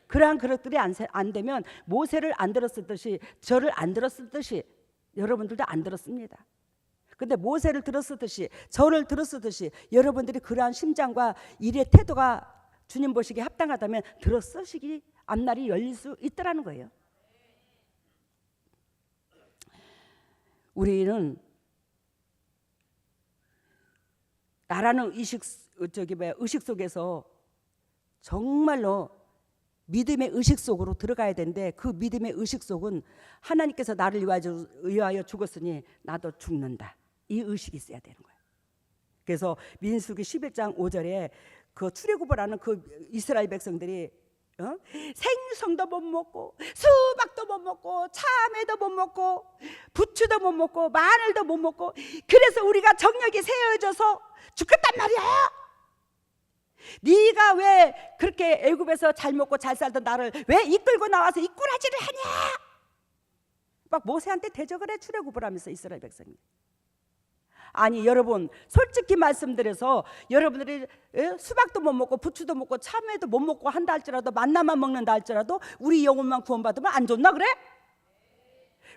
그러한 그릇들이 안 되면 모세를 안 들었을 듯이 저를 안 들었을 듯이 여러분들도 안 들었습니다. 근데 모세를 들었을 듯이 저를 들었을 듯이 여러분들이 그러한 심장과 일의 태도가 주님 보시기에 합당하다면 들었으시기 앞날이 열릴 수 있더라는 거예요. 우리는 나라는 의식 속에서 정말로 믿음의 의식 속으로 들어가야 되는데 그 믿음의 의식 속은 하나님께서 나를 위하여 죽었으니 나도 죽는다. 이 의식이 있어야 되는 거예요. 그래서 민수기 11장 5절에 그 출애굽을 하는 그 이스라엘 백성들이 생선도 못 먹고 수박도 못 먹고 참외도 못 먹고 부추도 못 먹고 마늘도 못 먹고 그래서 우리가 정력이 세어져서 죽겠단 말이야. 네가 왜 그렇게 애굽에서 잘 먹고 잘 살던 나를 왜 이끌고 나와서 이 꾸라지를 하냐. 막 모세한테 대적을 해. 출애굽을 하면서 이스라엘 백성이. 아니 여러분 솔직히 말씀드려서 여러분들이 수박도 못 먹고 부추도 먹고 참외도 못 먹고 한다 할지라도 만나만 먹는다 할지라도 우리 영혼만 구원받으면 안 좋나 그래?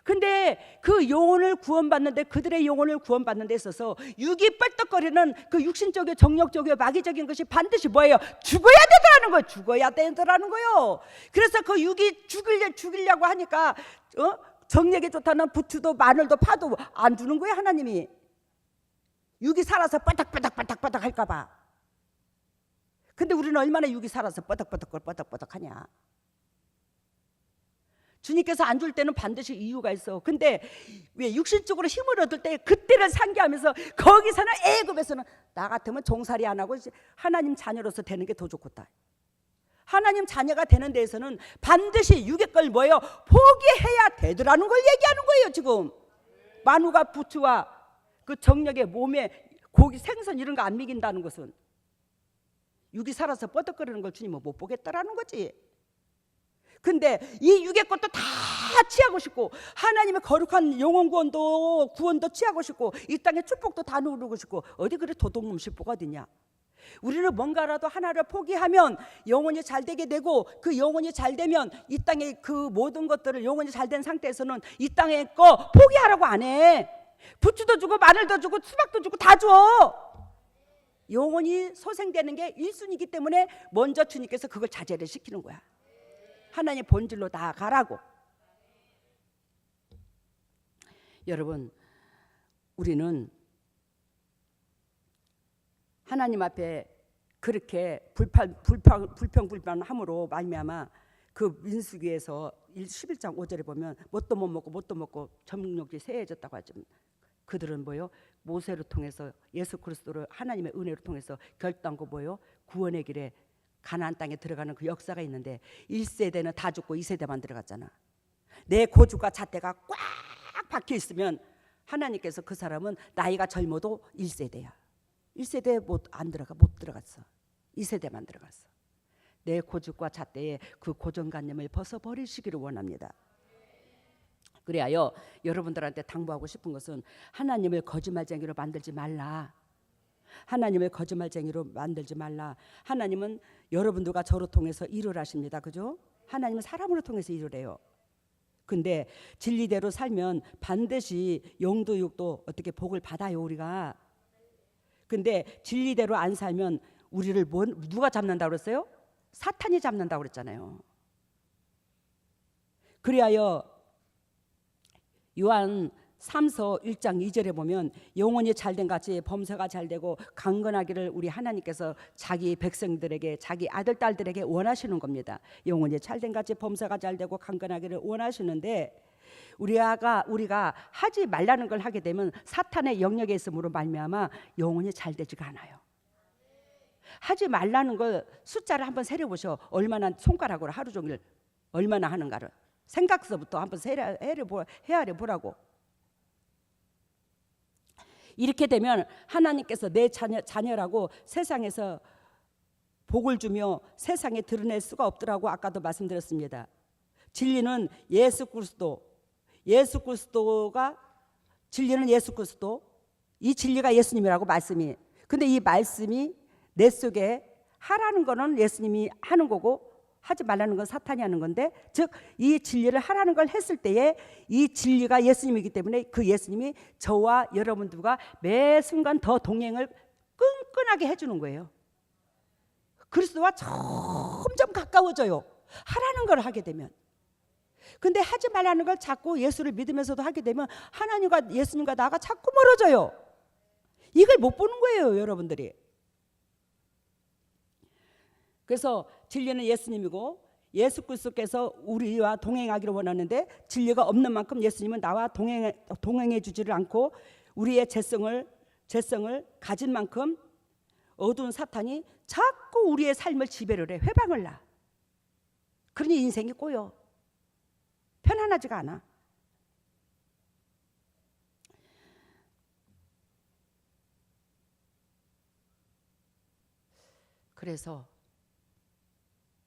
근데 그 영혼을 구원받는데 그들의 영혼을 구원받는 데 있어서 육이 뻘떡거리는 그 육신적이고 정력적이고 마귀적인 것이 반드시 뭐예요? 죽어야 되더라는 거예요. 죽어야 되더라는 거예요. 그래서 그 육이 죽이려고 하니까 정력이 좋다는 부추도 마늘도 파도 안 주는 거예요. 하나님이. 육이 살아서 뻐덕뻐덕 할까 봐. 근데 우리는 얼마나 육이 살아서 뻐덕뻐덕 하냐. 주님께서 안 줄 때는 반드시 이유가 있어. 근데 왜 육신적으로 힘을 얻을 때 그때를 상기하면서 거기서는 애굽에서는 나 같으면 종살이 안 하고 하나님 자녀로서 되는 게 더 좋겠다. 하나님 자녀가 되는 데에서는 반드시 육의 걸 뭐예요? 포기해야 되더라는 걸 얘기하는 거예요. 지금 마누가 부추와 그 정력의 몸에 고기 생선 이런 거 안 먹인다는 것은 육이 살아서 뻐덕거리는 걸 주님은 못 보겠다라는 거지. 근데 이 육의 것도 다 취하고 싶고 하나님의 거룩한 영혼 구원도 취하고 싶고 이 땅의 축복도 다 누리고 싶고 어디 그래 도둑놈 싶보가 어디냐. 우리는 뭔가라도 하나를 포기하면 영혼이 잘 되게 되고 그 영혼이 잘 되면 이 땅의 그 모든 것들을 영혼이 잘 된 상태에서는 이 땅의 거 포기하라고 안 해. 부추도 주고 마늘도 주고 수박도 주고 다 줘. 영혼이 소생되는 게 1순위이기 때문에 먼저 주님께서 그걸 자제를 시키는 거야. 하나님 본질로 나아가라고. 여러분 우리는 하나님 앞에 그렇게 불평불만함으로 말미암아 그 민수기에서 11장 5절에 보면 뭣도 못 먹고 정력이 세해졌다고 하죠. 그들은 뭐요? 모세를 통해서 예수 그리스도를 하나님의 은혜로 통해서 결단코 뭐요? 구원의 길에 가나안 땅에 들어가는 그 역사가 있는데 1세대는 다 죽고 2세대만 들어갔잖아. 내 고주가 잣대가 꽉 박혀 있으면 하나님께서 그 사람은 나이가 젊어도 1세대야. 1세대 못 들어갔어. 2세대만 들어갔어. 내 고집과 잣대의 그 고정관념을 벗어버리시기를 원합니다. 그래야 여러분들한테 당부하고 싶은 것은 하나님을 거짓말쟁이로 만들지 말라. 하나님을 거짓말쟁이로 만들지 말라. 하나님은 여러분들과 저로 통해서 일을 하십니다. 그죠? 하나님은 사람으로 통해서 일을 해요. 근데 진리대로 살면 반드시 영도 육도 어떻게 복을 받아요 우리가. 근데 진리대로 안 살면 우리를 누가 잡는다고 그랬어요? 사탄이 잡는다고 그랬잖아요. 그리하여 요한 3서 1장 2절에 보면 영혼이 잘된 같이 범사가 잘되고 강건하기를 우리 하나님께서 자기 백성들에게 자기 아들 딸들에게 원하시는 겁니다. 영혼이 잘된 같이 범사가 잘되고 강건하기를 원하시는데 우리가 하지 말라는 걸 하게 되면 사탄의 영역에 있음으로 말미암아 영혼이 잘 되지가 않아요. 하지 말라는 걸 숫자를 한번 세려보셔. 얼마나 손가락으로 하루 종일 얼마나 하는가를 생각서부터 한번 헤아려 보라고. 이렇게 되면 하나님께서 내 자녀라고 세상에서 복을 주며 세상에 드러낼 수가 없더라고 아까도 말씀드렸습니다. 진리는 예수 그리스도가 진리는 예수 그리스도, 이 진리가 예수님이라고 말씀이. 근데 이 말씀이 내 속에 하라는 거는 예수님이 하는 거고 하지 말라는 건 사탄이 하는 건데, 즉 이 진리를 하라는 걸 했을 때에 이 진리가 예수님이기 때문에 그 예수님이 저와 여러분들과 매 순간 더 동행을 끈끈하게 해주는 거예요. 그리스도와 점점 가까워져요. 하라는 걸 하게 되면. 근데 하지 말라는 걸 자꾸 예수를 믿으면서도 하게 되면 하나님과 예수님과 나가 자꾸 멀어져요. 이걸 못 보는 거예요, 여러분들이. 그래서 진리는 예수님이고 예수 그리스도께서 우리와 동행하기를 원하는데, 진리가 없는 만큼 예수님은 나와 동행해 주지를 않고 우리의 재성을 가진 만큼 어두운 사탄이 자꾸 우리의 삶을 지배를 해, 회방을 놔. 그러니 인생이 꼬여. 편안하지가 않아. 그래서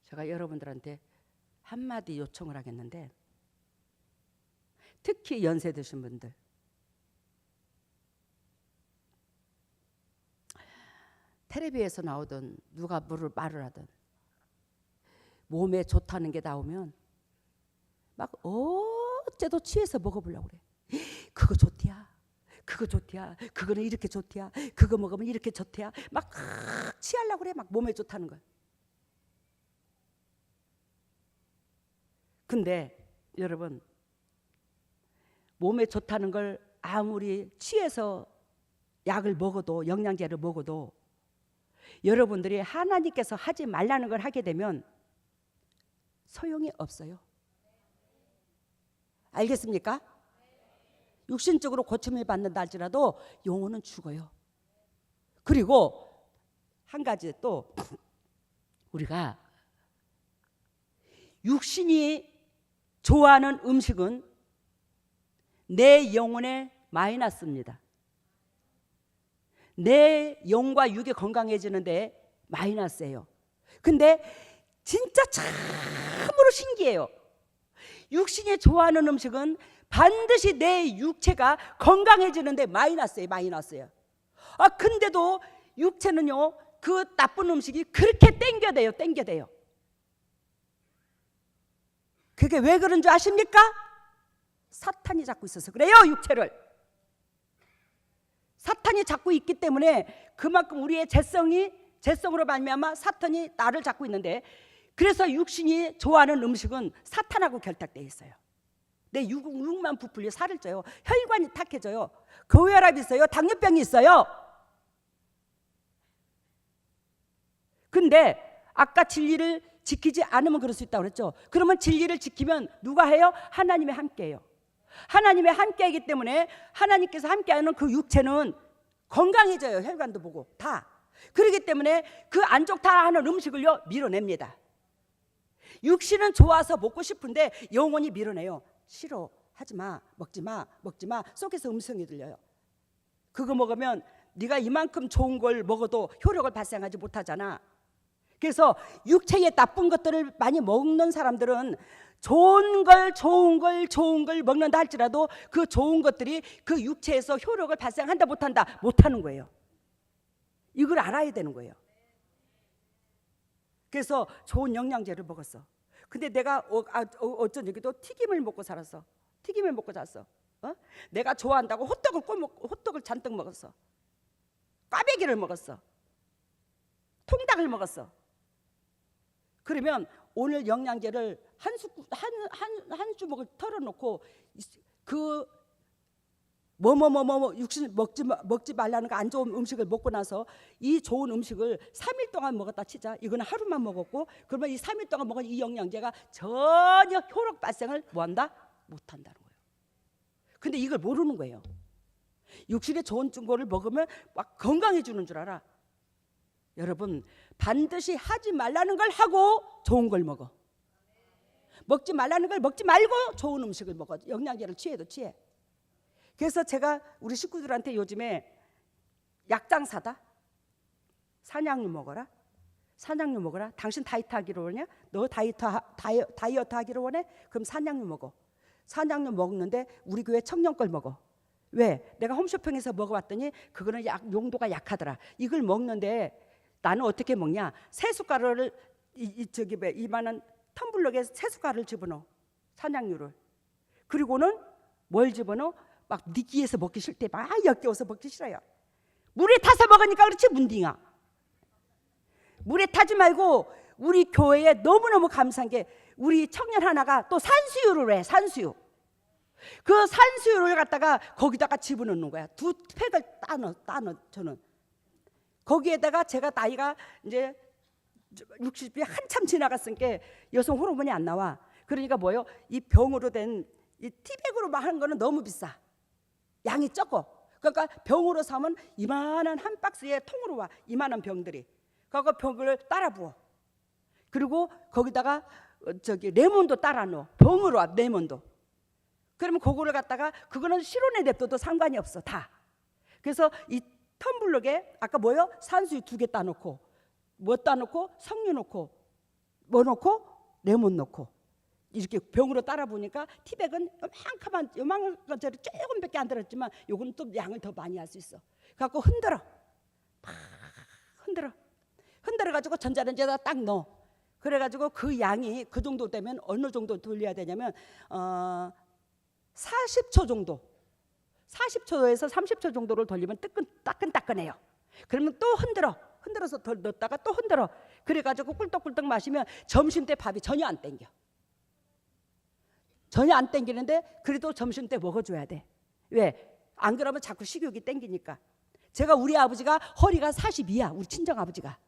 제가 여러분들한테 한마디 요청을 하겠는데, 특히 연세 드신 분들, 텔레비에서 나오던 누가 말을 하든 몸에 좋다는 게 나오면 막 어째도 취해서 먹어보려고 그래. 그거 좋대야, 그거 좋대야, 그거는 이렇게 좋대야, 그거 먹으면 이렇게 좋대야, 막 취하려고 그래. 막 몸에 좋다는 걸. 근데 여러분, 몸에 좋다는 걸 아무리 취해서 약을 먹어도, 영양제를 먹어도 여러분들이 하나님께서 하지 말라는 걸 하게 되면 소용이 없어요. 알겠습니까? 육신적으로 고침을 받는다 할지라도 영혼은 죽어요. 그리고 한 가지 또, 우리가 육신이 좋아하는 음식은 내 영혼에 마이너스입니다. 내 영과 육이 건강해지는데 마이너스예요. 근데 진짜 참으로 신기해요. 육신이 좋아하는 음식은 반드시 내 육체가 건강해지는데 마이너스예요. 마이너스예요. 근데도 육체는요, 그 나쁜 음식이 그렇게 땡겨대요. 땡겨대요. 그게 왜 그런 줄 아십니까? 사탄이 잡고 있어서 그래요. 육체를 사탄이 잡고 있기 때문에 그만큼 우리의 재성으로 말미암아 사탄이 나를 잡고 있는데, 그래서 육신이 좋아하는 음식은 사탄하고 결탁되어 있어요. 내 육만 부풀려 살을 쪄요. 혈관이 탁해져요. 고혈압이 있어요. 당뇨병이 있어요. 근데 아까 진리를 지키지 않으면 그럴 수 있다고 그랬죠. 그러면 진리를 지키면 누가 해요? 하나님이 함께해요. 하나님이 함께하기 때문에 하나님께서 함께하는 그 육체는 건강해져요. 혈관도 보고 다. 그렇기 때문에 그 안 좋다 하는 음식을요 밀어냅니다. 육신은 좋아서 먹고 싶은데 영혼이 밀어내요. 싫어, 하지마, 먹지마, 먹지마. 속에서 음성이 들려요. 그거 먹으면 네가 이만큼 좋은 걸 먹어도 효력을 발생하지 못하잖아. 그래서 육체의 나쁜 것들을 많이 먹는 사람들은 좋은 걸 먹는다 할지라도 그 좋은 것들이 그 육체에서 효력을 발생한다 못한다, 못하는 거예요. 이걸 알아야 되는 거예요. 그래서 좋은 영양제를 먹었어. 근데 내가 어쩐 얘기도 튀김을 먹고 살았어. 튀김을 먹고 잤어. 내가 좋아한다고 호떡을 잔뜩 먹었어. 꽈배기를 먹었어. 통닭을 먹었어. 그러면 오늘 영양제를 한 주먹을 털어놓고 그 육신 먹지 말라는 거 안 좋은 음식을 먹고 나서 이 좋은 음식을 3일 동안 먹었다 치자. 이거는 하루만 먹었고, 그러면 이 3일 동안 먹은 이 영양제가 전혀 효력 발생을 뭐한다? 못한다는 거예요. 근데 이걸 모르는 거예요. 육신에 좋은 거를 먹으면 막 건강해지는 줄 알아. 여러분, 반드시 하지 말라는 걸 하고 좋은 걸 먹어. 먹지 말라는 걸 먹지 말고 좋은 음식을 먹어. 영양제를 취해도 취해. 그래서 제가 우리 식구들한테 요즘에 약장사다. 산양류 먹어라. 산양류 먹어라. 당신 다이어트 하기로 원해? 너 다이어트 하기로 원해? 그럼 산양류 먹어. 산양류 먹는데 우리 교회 청년 걸 먹어. 왜? 내가 홈쇼핑에서 먹어봤더니 그거는 용도가 약하더라. 이걸 먹는데 나는 어떻게 먹냐? 새숟가락을 이만한 텀블러에 새숟가락을 집어넣어. 산양류를. 그리고는 뭘 집어넣어? 막 느끼해서 먹기 싫대. 막 역겨워서 먹기 싫어요. 물에 타서 먹으니까 그렇지 문딩아. 물에 타지 말고 우리 교회에 너무너무 감사한 게 우리 청년 하나가 또 산수유를 해. 산수유. 그 산수유를 갖다가 거기다가 집어넣는 거야. 2팩을 따넣어 저는. 거기에다가 제가 나이가 이제 60이 한참 지나갔으니까 여성 호르몬이 안 나와. 그러니까 뭐요? 이 병으로 된 이 티백으로 하는 거는 너무 비싸. 양이 적어. 그러니까 병으로 사면 이만한 한 박스에 통으로 와. 이만한 병들이. 그러니까 병을 따라 부어. 그리고 거기다가 레몬도 따라 넣어. 병으로 와. 레몬도. 그러면 그거를 갖다가 그거는 실온에 냅둬도 상관이 없어. 다. 그래서 이 텀블러에 아까 뭐요? 산수유 2개 따놓고 뭐 따놓고 석류 넣고 뭐 넣고 레몬 넣고 이렇게 병으로 따라 보니까 티백은 요만한 것처럼 조금밖에 안 들었지만 요건 또 양을 더 많이 할 수 있어. 그래갖고 흔들어. 막 흔들어 가지고 전자레인지에다 딱 넣어. 그래가지고 그 양이 그 정도 되면 어느 정도 돌려야 되냐면 40초 정도, 40초에서 30초 정도를 돌리면 따끈따끈해요. 그러면 또 흔들어서 더 넣었다가 또 흔들어. 그래가지고 꿀떡꿀떡 마시면 점심 때 밥이 전혀 안 땡겨. 전혀 안 땡기는데 그래도 점심 때 먹어줘야 돼. 왜? 안 그러면 자꾸 식욕이 땡기니까. 제가 우리 아버지가 허리가 42야. 우리 친정 아버지가.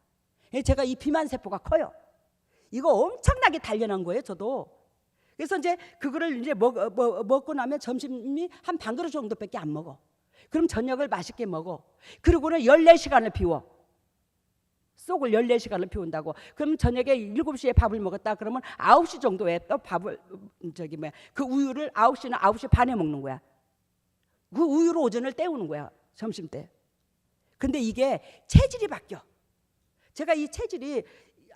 제가 이 비만세포가 커요. 이거 엄청나게 단련한 거예요. 저도. 그래서 이제 그거를 이제 먹고 나면 점심이 한 반 그릇 정도밖에 안 먹어. 그럼 저녁을 맛있게 먹어. 그리고는 14시간을 비워. 속을 14시간을 비운다고. 그럼 저녁에 7시에 밥을 먹었다 그러면 9시 정도에 또 밥을 그 우유를 9시나 9시 반에 먹는 거야. 그 우유로 오전을 때우는 거야. 점심 때. 근데 이게 체질이 바뀌어. 제가 이 체질이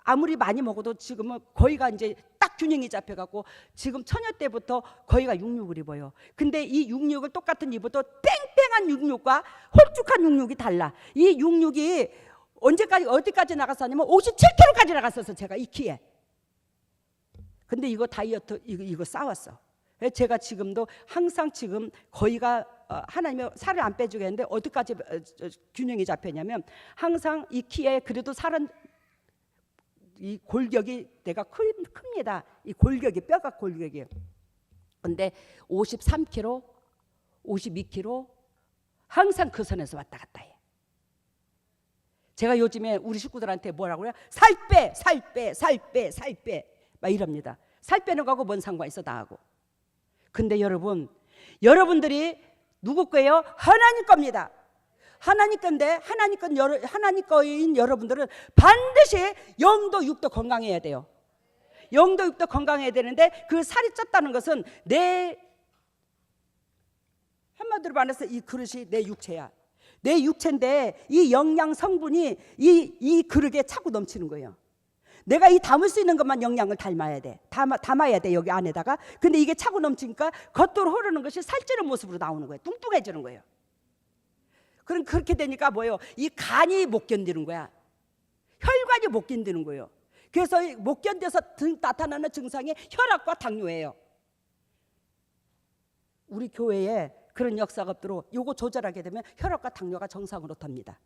아무리 많이 먹어도 지금은 거의가 이제 딱 균형이 잡혀갖고 지금 처녀 때부터 거의가 66을 입어요. 근데 이 66을 똑같은 입어도 뺑뺑한 66과 홀쭉한 66이 달라. 이 66이 언제까지 어디까지 나갔었냐면 57kg까지 나갔었어. 제가 이 키에. 근데 이거 다이어트 이거 싸웠어. 제가 지금도 항상 지금 거의가 하나님의 살을 안 빼주게 했는데 어디까지 균형이 잡혔냐면 항상 이 키에 그래도 살은 이 골격이 내가 큽니다. 이 골격이 뼈가 골격이에요. 근데 53kg, 52kg 항상 그 선에서 왔다 갔다 해. 제가 요즘에 우리 식구들한테 뭐라고 해요? 살 빼, 살 빼, 살 빼, 살 빼. 막 이럽니다. 살 빼는 거하고 뭔 상관 있어 다 하고. 근데 여러분들이 누구 거예요? 하나님 겁니다. 하나님 건데 하나님 거인 여러분들은 반드시 영도 육도 건강해야 돼요. 영도 육도 건강해야 되는데 그 살이 쪘다는 것은 내 한마디로 말해서 이 그릇이 내 육체야. 내 육체인데 이 영양 성분이 이 그릇에 차고 넘치는 거예요. 내가 이 담을 수 있는 것만 영양을 담아야 돼 여기 안에다가. 근데 이게 차고 넘치니까 겉으로 흐르는 것이 살찌는 모습으로 나오는 거예요. 뚱뚱해지는 거예요. 그럼 그렇게 되니까 뭐예요? 이 간이 못 견디는 거야. 혈관이 못 견디는 거예요. 그래서 못 견뎌서 나타나는 증상이 혈압과 당뇨예요. 우리 교회에 그런 역사가 없도록 요거 조절하게 되면 혈압과 당뇨가 정상으로 탑니다.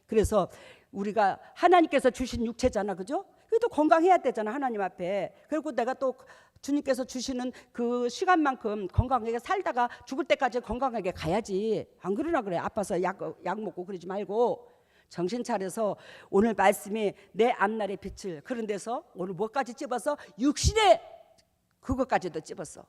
그래서 우리가 하나님께서 주신 육체잖아, 그죠? 그래도 건강해야 되잖아, 하나님 앞에. 그리고 내가 또 주님께서 주시는 그 시간만큼 건강하게 살다가 죽을 때까지 건강하게 가야지. 안 그러나 그래? 아파서 약 먹고 그러지 말고 정신 차려서 오늘 말씀이 내 앞날의 빛을 그런 데서 오늘 뭐까지 찝어서 육신의 그것까지도 찝었어.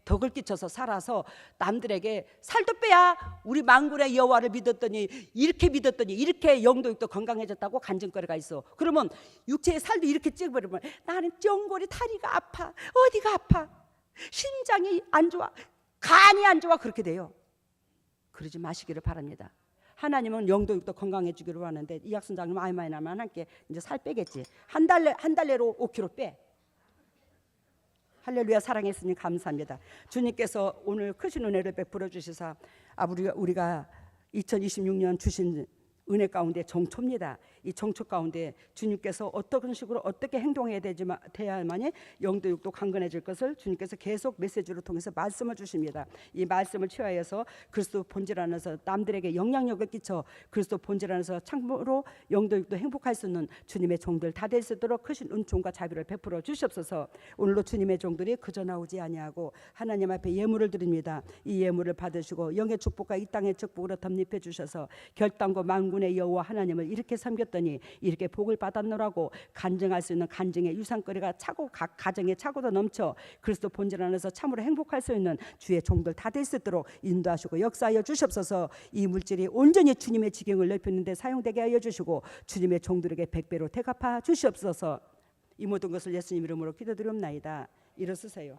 덕을 끼쳐서 살아서 남들에게 살도 빼야 우리 만군의 여호와를 믿었더니 이렇게 영도 육도 건강해졌다고 간증거리가 있어. 그러면 육체의 살도 이렇게 찌버리면 나는 쩡골이 다리가 아파, 어디가 아파, 심장이 안 좋아, 간이 안 좋아, 그렇게 돼요. 그러지 마시기를 바랍니다. 하나님은 영도육도 건강해지기로 하는데 이 약순장님 많이 나면 함께 이제 살 빼겠지. 한 달 내로 5kg 빼. 할렐루야. 사랑했으니 감사합니다. 주님께서 오늘 크신 은혜를 베풀어 주시사 우리가 2026년 주신 은혜 가운데 정초입니다. 이 정초 가운데 주님께서 어떤 식으로 어떻게 행동해야 돼야만이 영도육도 강건해질 것을 주님께서 계속 메시지로 통해서 말씀을 주십니다. 이 말씀을 취하여서 그리스도 본질 안에서 남들에게 영향력을 끼쳐 그리스도 본질 안에서 참으로 영도육도 행복할 수 있는 주님의 종들 다 될 수 있도록 크신 은총과 자비를 베풀어 주시옵소서. 오늘도 주님의 종들이 그저 나오지 아니하고 하나님 앞에 예물을 드립니다. 이 예물을 받으시고 영의 축복과 이 땅의 축복으로 덧입혀 주셔서 결단과 만군의 여호와 하나님을 이렇게 섬겼더니 이렇게 복을 받았노라고 간증할 수 있는 간증의 유산거리가 차고 각 가정에 차고도 넘쳐 그리스도 본질 안에서 참으로 행복할 수 있는 주의 종들 다 될 수 있도록 인도하시고 역사하여 주시옵소서. 이 물질이 온전히 주님의 지경을 넓히는 데 사용되게 하여 주시고 주님의 종들에게 백배로 대갚아 주시옵소서. 이 모든 것을 예수님 이름으로 기도드리옵나이다. 일어서세요.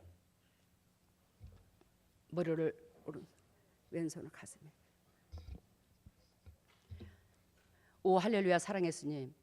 머리를 왼손을 가슴에. 오 할렐루야. 사랑했으님,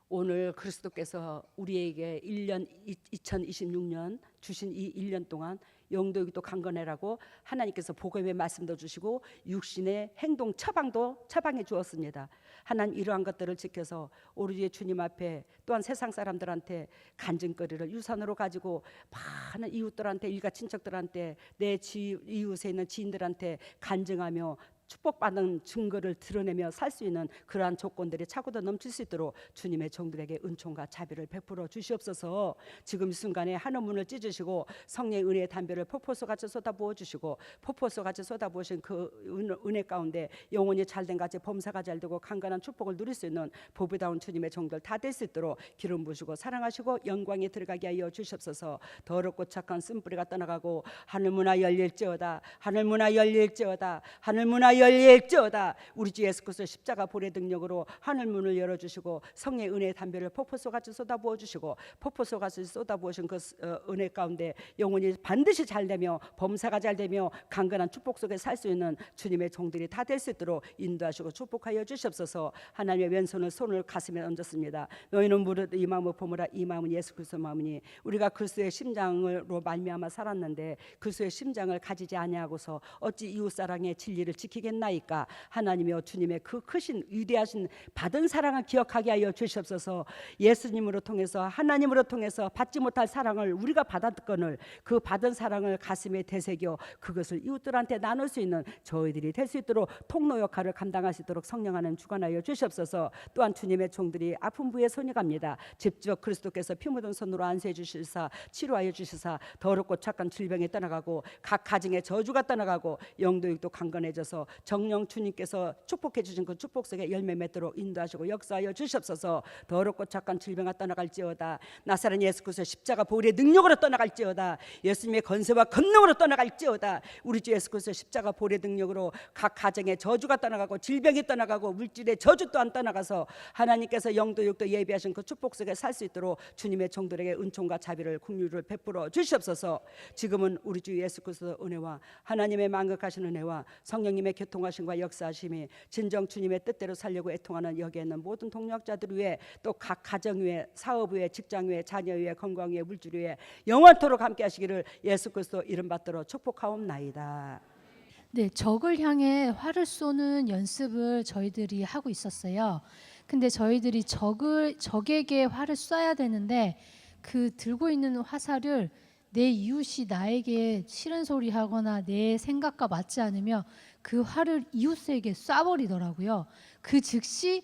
오늘 그리스도께서 우리에게 2026년 주신 이 1년 동안 영도육도 강건해라고 하나님께서 복음의 말씀도 주시고 육신의 행동 처방해 주었습니다. 하나님 이러한 것들을 지켜서 오로지 주님 앞에 또한 세상 사람들한테 간증거리를 유산으로 가지고 많은 이웃들한테 일가 친척들한테 내 이웃에 있는 지인들한테 간증하며 축복받는 증거를 드러내며 살 수 있는 그러한 조건들이 차고도 넘칠 수 있도록 주님의 종들에게 은총과 자비를 베풀어 주시옵소서. 지금 이 순간에 하늘문을 찢으시고 성령의 은혜의 담배를 폭포수같이 쏟아부어 주시고 폭포수같이 쏟아부으신 그 은혜 가운데 영혼이 잘된 같이 범사가 잘되고 강건한 축복을 누릴 수 있는 보배다운 주님의 종들 다 될 수 있도록 기름 부으시고 사랑하시고 영광에 들어가게 하여 주시옵소서. 더럽고 착한 쓴뿌리가 떠나가고 하늘문화 열릴지어다. 하늘문화 열릴지어다. 하늘문화 열릴지어다. 우리 주 예수 그리스도 십자가 보혈의 능력으로 하늘문을 열어주시고 성의 은혜의 담배를 폭포수같이 쏟아부어 주시고 폭포수같이 쏟아부으신 그 은혜 가운데 영혼이 반드시 잘되며 범사가 잘되며 강건한 축복 속에 살 수 있는 주님의 종들이 다 될 수 있도록 인도하시고 축복하여 주시옵소서. 하나님의 왼손을 손을 가슴에 얹었습니다. 너희는 무릇 이 마음을 보므라. 이 마음은 예수 그리스도 마음이니 우리가 그리스도의 심장으로 말미암아 살았는데 그리스도의 심장을 가지지 아니하고서 어찌 이웃사랑의 진리를 지키겠나이까. 하나님이여 주님의 그 크신 위대하신 받은 사랑을 기억하게 하여 주시옵소서. 예수님으로 통해서 하나님으로 통해서 받지 못할 사랑을 우리가 받았거늘 그 받은 사랑을 가슴에 되새겨 그것을 이웃들한테 나눌 수 있는 저희들이 될 수 있도록 통로 역할을 감당할 수 있도록 성령하는 주관하여 주시옵소서. 또한 주님의 종들이 아픈 부에 손이 갑니다. 직접 그리스도께서 피 묻은 손으로 안수해 주시사 치료하여 주시사 더럽고 착한 질병이 떠나가고 각 가정의 저주가 떠나가고 영도육도 강건해져서 정령 주님께서 축복해 주신 그 축복 속에 열매 맺도록 인도하시고 역사하여 주시옵소서. 더럽고 착한 질병아 떠나갈지어다. 나사렛 예수 그리스도 십자가 보혈의 능력으로 떠나갈지어다. 예수님의 건세와 권능으로 떠나갈지어다. 우리 주 예수 그리스도 십자가 보혈의 능력으로 각 가정의 저주가 떠나가고 질병이 떠나가고 물질의 저주 또한 떠나가서 하나님께서 영도육도 예비하신 그 축복 속에 살 수 있도록 주님의 종들에게 은총과 자비를 긍휼을 베풀어 주시옵소서. 지금은 우리 주 예수 그리스도 은혜와 하나님의 만극하신 은혜와 성령님의 교통하심과 역사하심이 진정 주님의 뜻대로 살려고 애통하는 여기에 있는 모든 동력자들 위해 또 각 가정 위에 사업 위에 직장 위에 자녀 위에 건강 위에 물질 위에 영원토록 함께 하시기를 예수 그리스도 이름 받들어 축복하옵나이다. 네, 적을 향해 활을 쏘는 연습을 저희들이 하고 있었어요. 근데 저희들이 적에게 활을 쏴야 되는데 그 들고 있는 화살을 내 이웃이 나에게 싫은 소리 하거나 내 생각과 맞지 않으면 그 활을 이웃에게 쏴버리더라고요. 그 즉시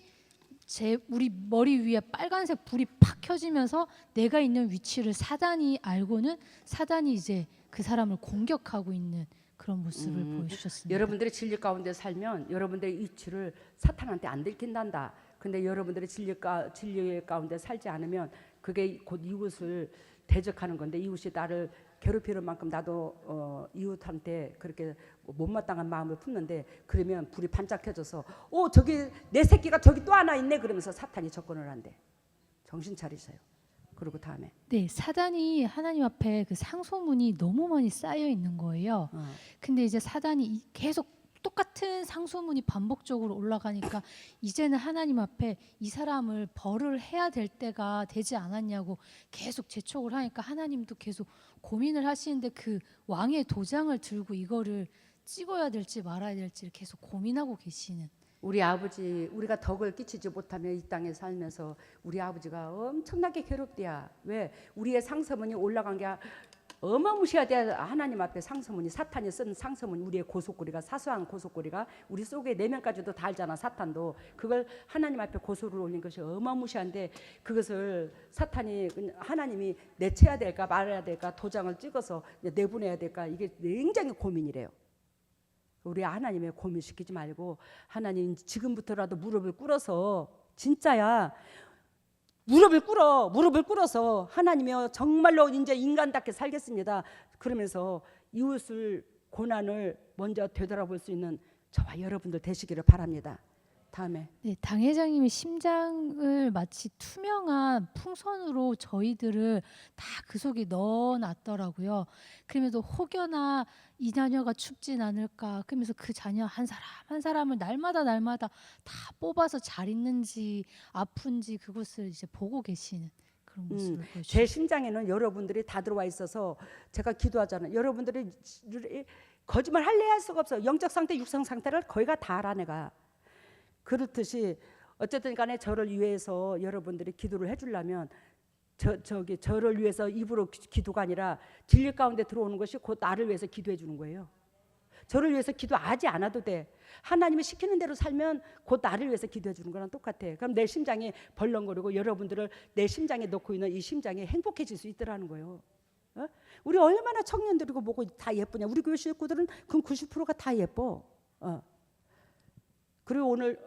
우리 머리 위에 빨간색 불이 팍 켜지면서 내가 있는 위치를 사단이 알고는 사단이 이제 그 사람을 공격하고 있는 그런 모습을 보여주셨습니다. 여러분들이 진리 가운데 살면 여러분들의 위치를 사탄한테 안 들킨단다. 근데 여러분들이 진리 가운데 살지 않으면 그게 곧 이웃을 대적하는 건데 이웃이 나를 괴롭히는 만큼 나도 이웃한테 그렇게 못마땅한 마음을 품는데 그러면 불이 반짝해져서 저기 내 새끼가 저기 또 하나 있네 그러면서 사탄이 접근을 한대. 정신 차리세요. 그리고 다음에 네, 사단이 하나님 앞에 그 상소문이 너무 많이 쌓여 있는 거예요. 근데 이제 사단이 계속 똑같은 상소문이 반복적으로 올라가니까 이제는 하나님 앞에 이 사람을 벌을 해야 될 때가 되지 않았냐고 계속 재촉을 하니까 하나님도 계속 고민을 하시는데 그 왕의 도장을 들고 이거를 찍어야 될지 말아야 될지 계속 고민하고 계시는. 우리 아버지, 우리가 덕을 끼치지 못하면 이 땅에 살면서 우리 아버지가 엄청나게 괴롭대야. 왜? 우리의 상서문이 올라간 게 어마무시하대. 하나님 앞에 상서문이, 사탄이 쓴 상서문, 우리의 고속고리가, 사소한 고속고리가 우리 속에 내면까지도 다 알잖아. 사탄도 그걸 하나님 앞에 고소를 올린 것이 어마무시한데, 그것을 사탄이 하나님이 내쳐야 될까 말아야 될까, 도장을 찍어서 내보내야 될까, 이게 굉장히 고민이래요. 우리 하나님의 고민시키지 말고, 하나님 지금부터라도 무릎을 꿇어서, 진짜야, 무릎을 꿇어서 하나님이여 정말로 이제 인간답게 살겠습니다, 그러면서 이웃을, 고난을 먼저 되돌아볼 수 있는 저와 여러분들 되시기를 바랍니다. 다음에. 네, 당 회장님이 심장을 마치 투명한 풍선으로 저희들을 다 그 속에 넣어놨더라고요. 그러면서 혹여나 이 자녀가 춥진 않을까, 그러면서 그 자녀 한 사람 한 사람을 날마다 다 뽑아서 잘 있는지 아픈지 그것을 이제 보고 계시는 그런 모습을 보여주죠. 제 심장에는 여러분들이 다 들어와 있어서 제가 기도하잖아요. 여러분들이 거짓말 할래 할 수가 없어. 영적 상태, 육성 상태를 거의가 다 알아 내가. 그렇듯이 어쨌든 간에 저를 위해서 여러분들이 기도를 해주려면 저를 위해서 입으로 기도가 아니라 진리 가운데 들어오는 것이 곧 나를 위해서 기도해 주는 거예요. 저를 위해서 기도하지 않아도 돼. 하나님이 시키는 대로 살면 곧 나를 위해서 기도해 주는 거랑 똑같아. 그럼 내 심장이 벌렁거리고 여러분들을 내 심장에 놓고 있는 이 심장이 행복해질 수 있더라는 거예요. 어? 우리 얼마나 청년들이고 뭐고 다 예쁘냐. 우리 교회 식구들은 그 90%가 다 예뻐. 그리고 오늘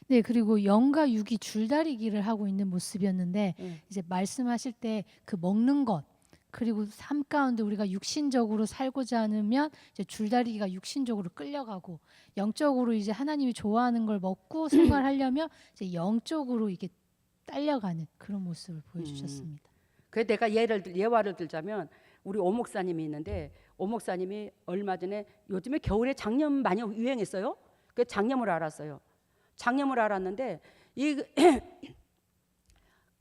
네, 그리고 영과 육이 줄다리기를 하고 있는 모습이었는데 이제 말씀하실 때 그 먹는 것, 그리고 삶 가운데 우리가 육신적으로 살고자 하면 이제 줄다리기가 육신적으로 끌려가고, 영적으로 이제 하나님이 좋아하는 걸 먹고 생활하려면 이제 영적으로 이게 딸려가는 그런 모습을 보여주셨습니다. 그래서 내가 예화를 들자면, 우리 오 목사님이 있는데, 오 목사님이 얼마 전에, 요즘에 겨울에 장염 많이 유행했어요. 그 장염을 알았어요. 장염을 알았는데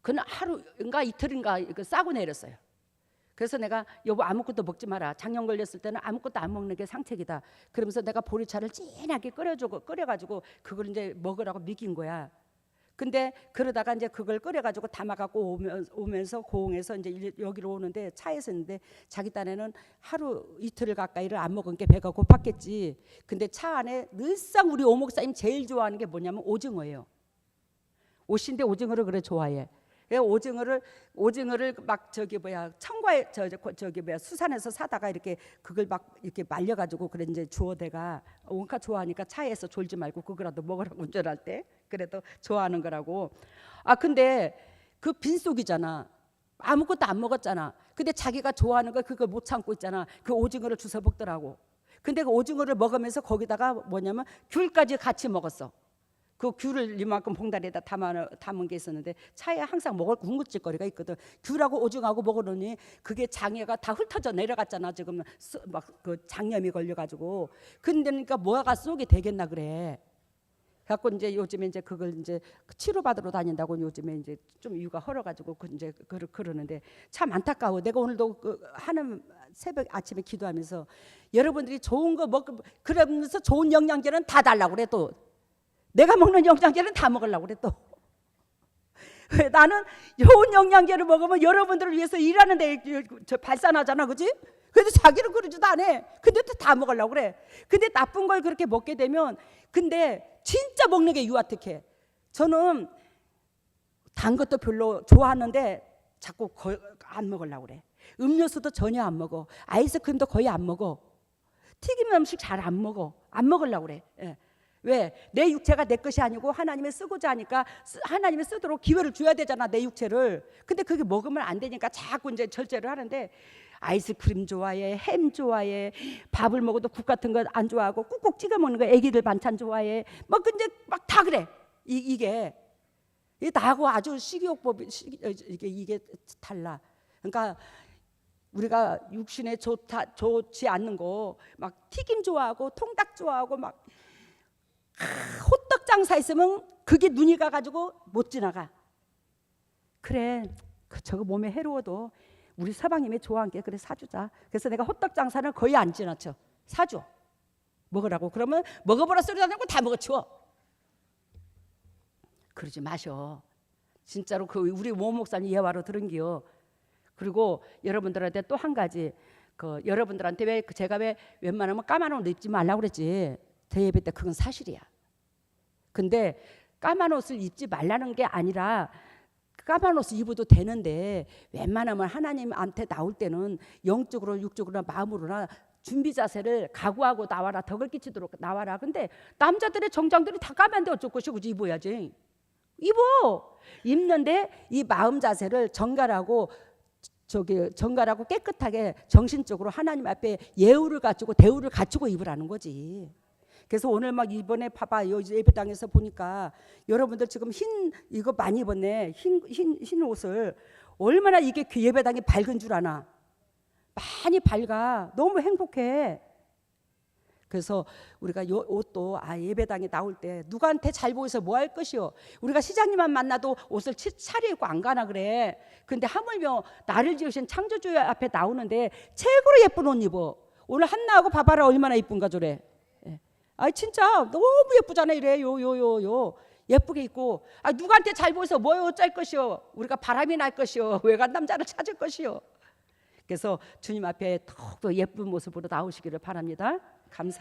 그는 하루인가 이틀인가 싸고 내렸어요. 그래서 내가 여보 아무것도 먹지 마라. 장염 걸렸을 때는 아무것도 안 먹는 게 상책이다. 그러면서 내가 보리차를 진하게 끓여가지고 그걸 이제 먹으라고 먹인 거야. 근데 그러다가 이제 그걸 끓여가지고 담아갖고 오면서 고흥에서 이제 여기로 오는데 차에서 있는데 자기 딴에는 하루 이틀 가까이를 안 먹은 게 배가 고팠겠지. 근데 차 안에 늘상 우리 오 목사님 제일 좋아하는 게 뭐냐면 오징어예요. 옷인데 오징어를 그래 좋아해. 오징어를 막 청과에 수산에서 사다가 이렇게 그걸 막 이렇게 말려가지고 그래 이제 주워 대가 원카 좋아하니까 차에서 졸지 말고 그거라도 먹으라고 운전할 때 그래도 좋아하는 거라고. 근데 그 빈속이잖아. 아무것도 안 먹었잖아. 근데 자기가 좋아하는 거 그걸 못 참고 있잖아. 그 오징어를 주워 먹더라고. 근데 그 오징어를 먹으면서 거기다가 뭐냐면 귤까지 같이 먹었어. 그 귤을 이만큼 봉다리에다 담은 게 있었는데 차에 항상 먹을 군것질거리가 있거든. 귤하고 오징어하고 먹으려니 그게 장애가 다 흩어져 내려갔잖아. 지금 막 그 장염이 걸려가지고. 그러니까 뭐가 쏙이 되겠나 그래. 갖고 이제 요즘에 이제 그걸 이제 치료받으러 다닌다고 요즘에 이제 좀 이유가 헐어가지고 이제 그러는데 참 안타까워. 내가 오늘도 하는 새벽 아침에 기도하면서 여러분들이 좋은 거 먹고 그러면서 좋은 영양제는 다 달라고 그래. 또 내가 먹는 영양제는 다 먹으려고 그래. 또 왜 나는 좋은 영양제를 먹으면 여러분들을 위해서 일하는데 발산하잖아, 그지? 근데 자기는 그러지도 않아. 근데 또 다 먹으려고 그래. 근데 나쁜 걸 그렇게 먹게 되면, 근데 진짜 먹는 게 유아특해. 저는 단 것도 별로 좋아하는데 자꾸 안 먹으려고 그래. 음료수도 전혀 안 먹어. 아이스크림도 거의 안 먹어. 튀김 음식 잘 안 먹어. 안 먹으려고 그래. 예. 왜? 내 육체가 내 것이 아니고 하나님이 쓰고자 하니까 하나님이 쓰도록 기회를 줘야 되잖아, 내 육체를. 근데 그게 먹으면 안 되니까 자꾸 이제 절제를 하는데, 아이스크림 좋아해, 햄 좋아해, 밥을 먹어도 국 같은 거 안 좋아하고 꾹꾹 찍어 먹는 거 애기들 반찬 좋아해. 막 근데 막 다 그래. 이게 나하고 아주 식이요법이 이게 달라. 그러니까 우리가 육신에 좋지 않는 거 막 튀김 좋아하고 통닭 좋아하고 막 호떡 장사 있으면 그게 눈이 가가지고 못 지나가. 그래 저거 몸에 해로워도 우리 서방님이 좋아한 게 그래 사주자. 그래서 내가 호떡 장사는 거의 안 지나쳐. 사줘 먹으라고. 그러면 먹어보라 소리 하고 다 먹어치워. 그러지 마셔. 진짜로 그 우리 모 목사님 예화로 들은기요. 그리고 여러분들한테 또 한 가지, 그 여러분들한테 왜 제가 왜 웬만하면 까만 옷 입지 말라고 그랬지. 대예배 때 그건 사실이야. 근데 까만 옷을 입지 말라는 게 아니라 까만 옷을 입어도 되는데 웬만하면 하나님한테 나올 때는 영적으로 육적으로나 마음으로나 준비 자세를 각오하고 나와라. 덕을 끼치도록 나와라. 근데 남자들의 정장들이 다 까만데 어쩔 것이고 굳이 입어야지. 입어. 입는데 이 마음 자세를 정갈하고 깨끗하게 정신적으로 하나님 앞에 예우를 갖추고 대우를 갖추고 입으라는 거지. 그래서 오늘 막 이번에 봐봐 예배당에서 보니까 여러분들 지금 이거 많이 입었네. 흰 옷을. 얼마나 이게 그 예배당이 밝은 줄 아나. 많이 밝아. 너무 행복해. 그래서 우리가 옷도 예배당에 나올 때 누구한테 잘 보여서 뭐 할 것이요. 우리가 시장님만 만나도 옷을 차려입고 안 가나 그래. 근데 하물며 나를 지으신 창조주 앞에 나오는데 최고로 예쁜 옷 입어. 오늘 한나하고 봐봐라 얼마나 예쁜가 저래. 진짜 너무 예쁘잖아. 이래 요 예쁘게 입고 누구한테 잘 보여서 뭐 어쩔 것이요. 우리가 바람이 날 것이요. 외간 남자를 찾을 것이요. 그래서 주님 앞에 더욱더 예쁜 모습으로 나오시기를 바랍니다. 감사합니다.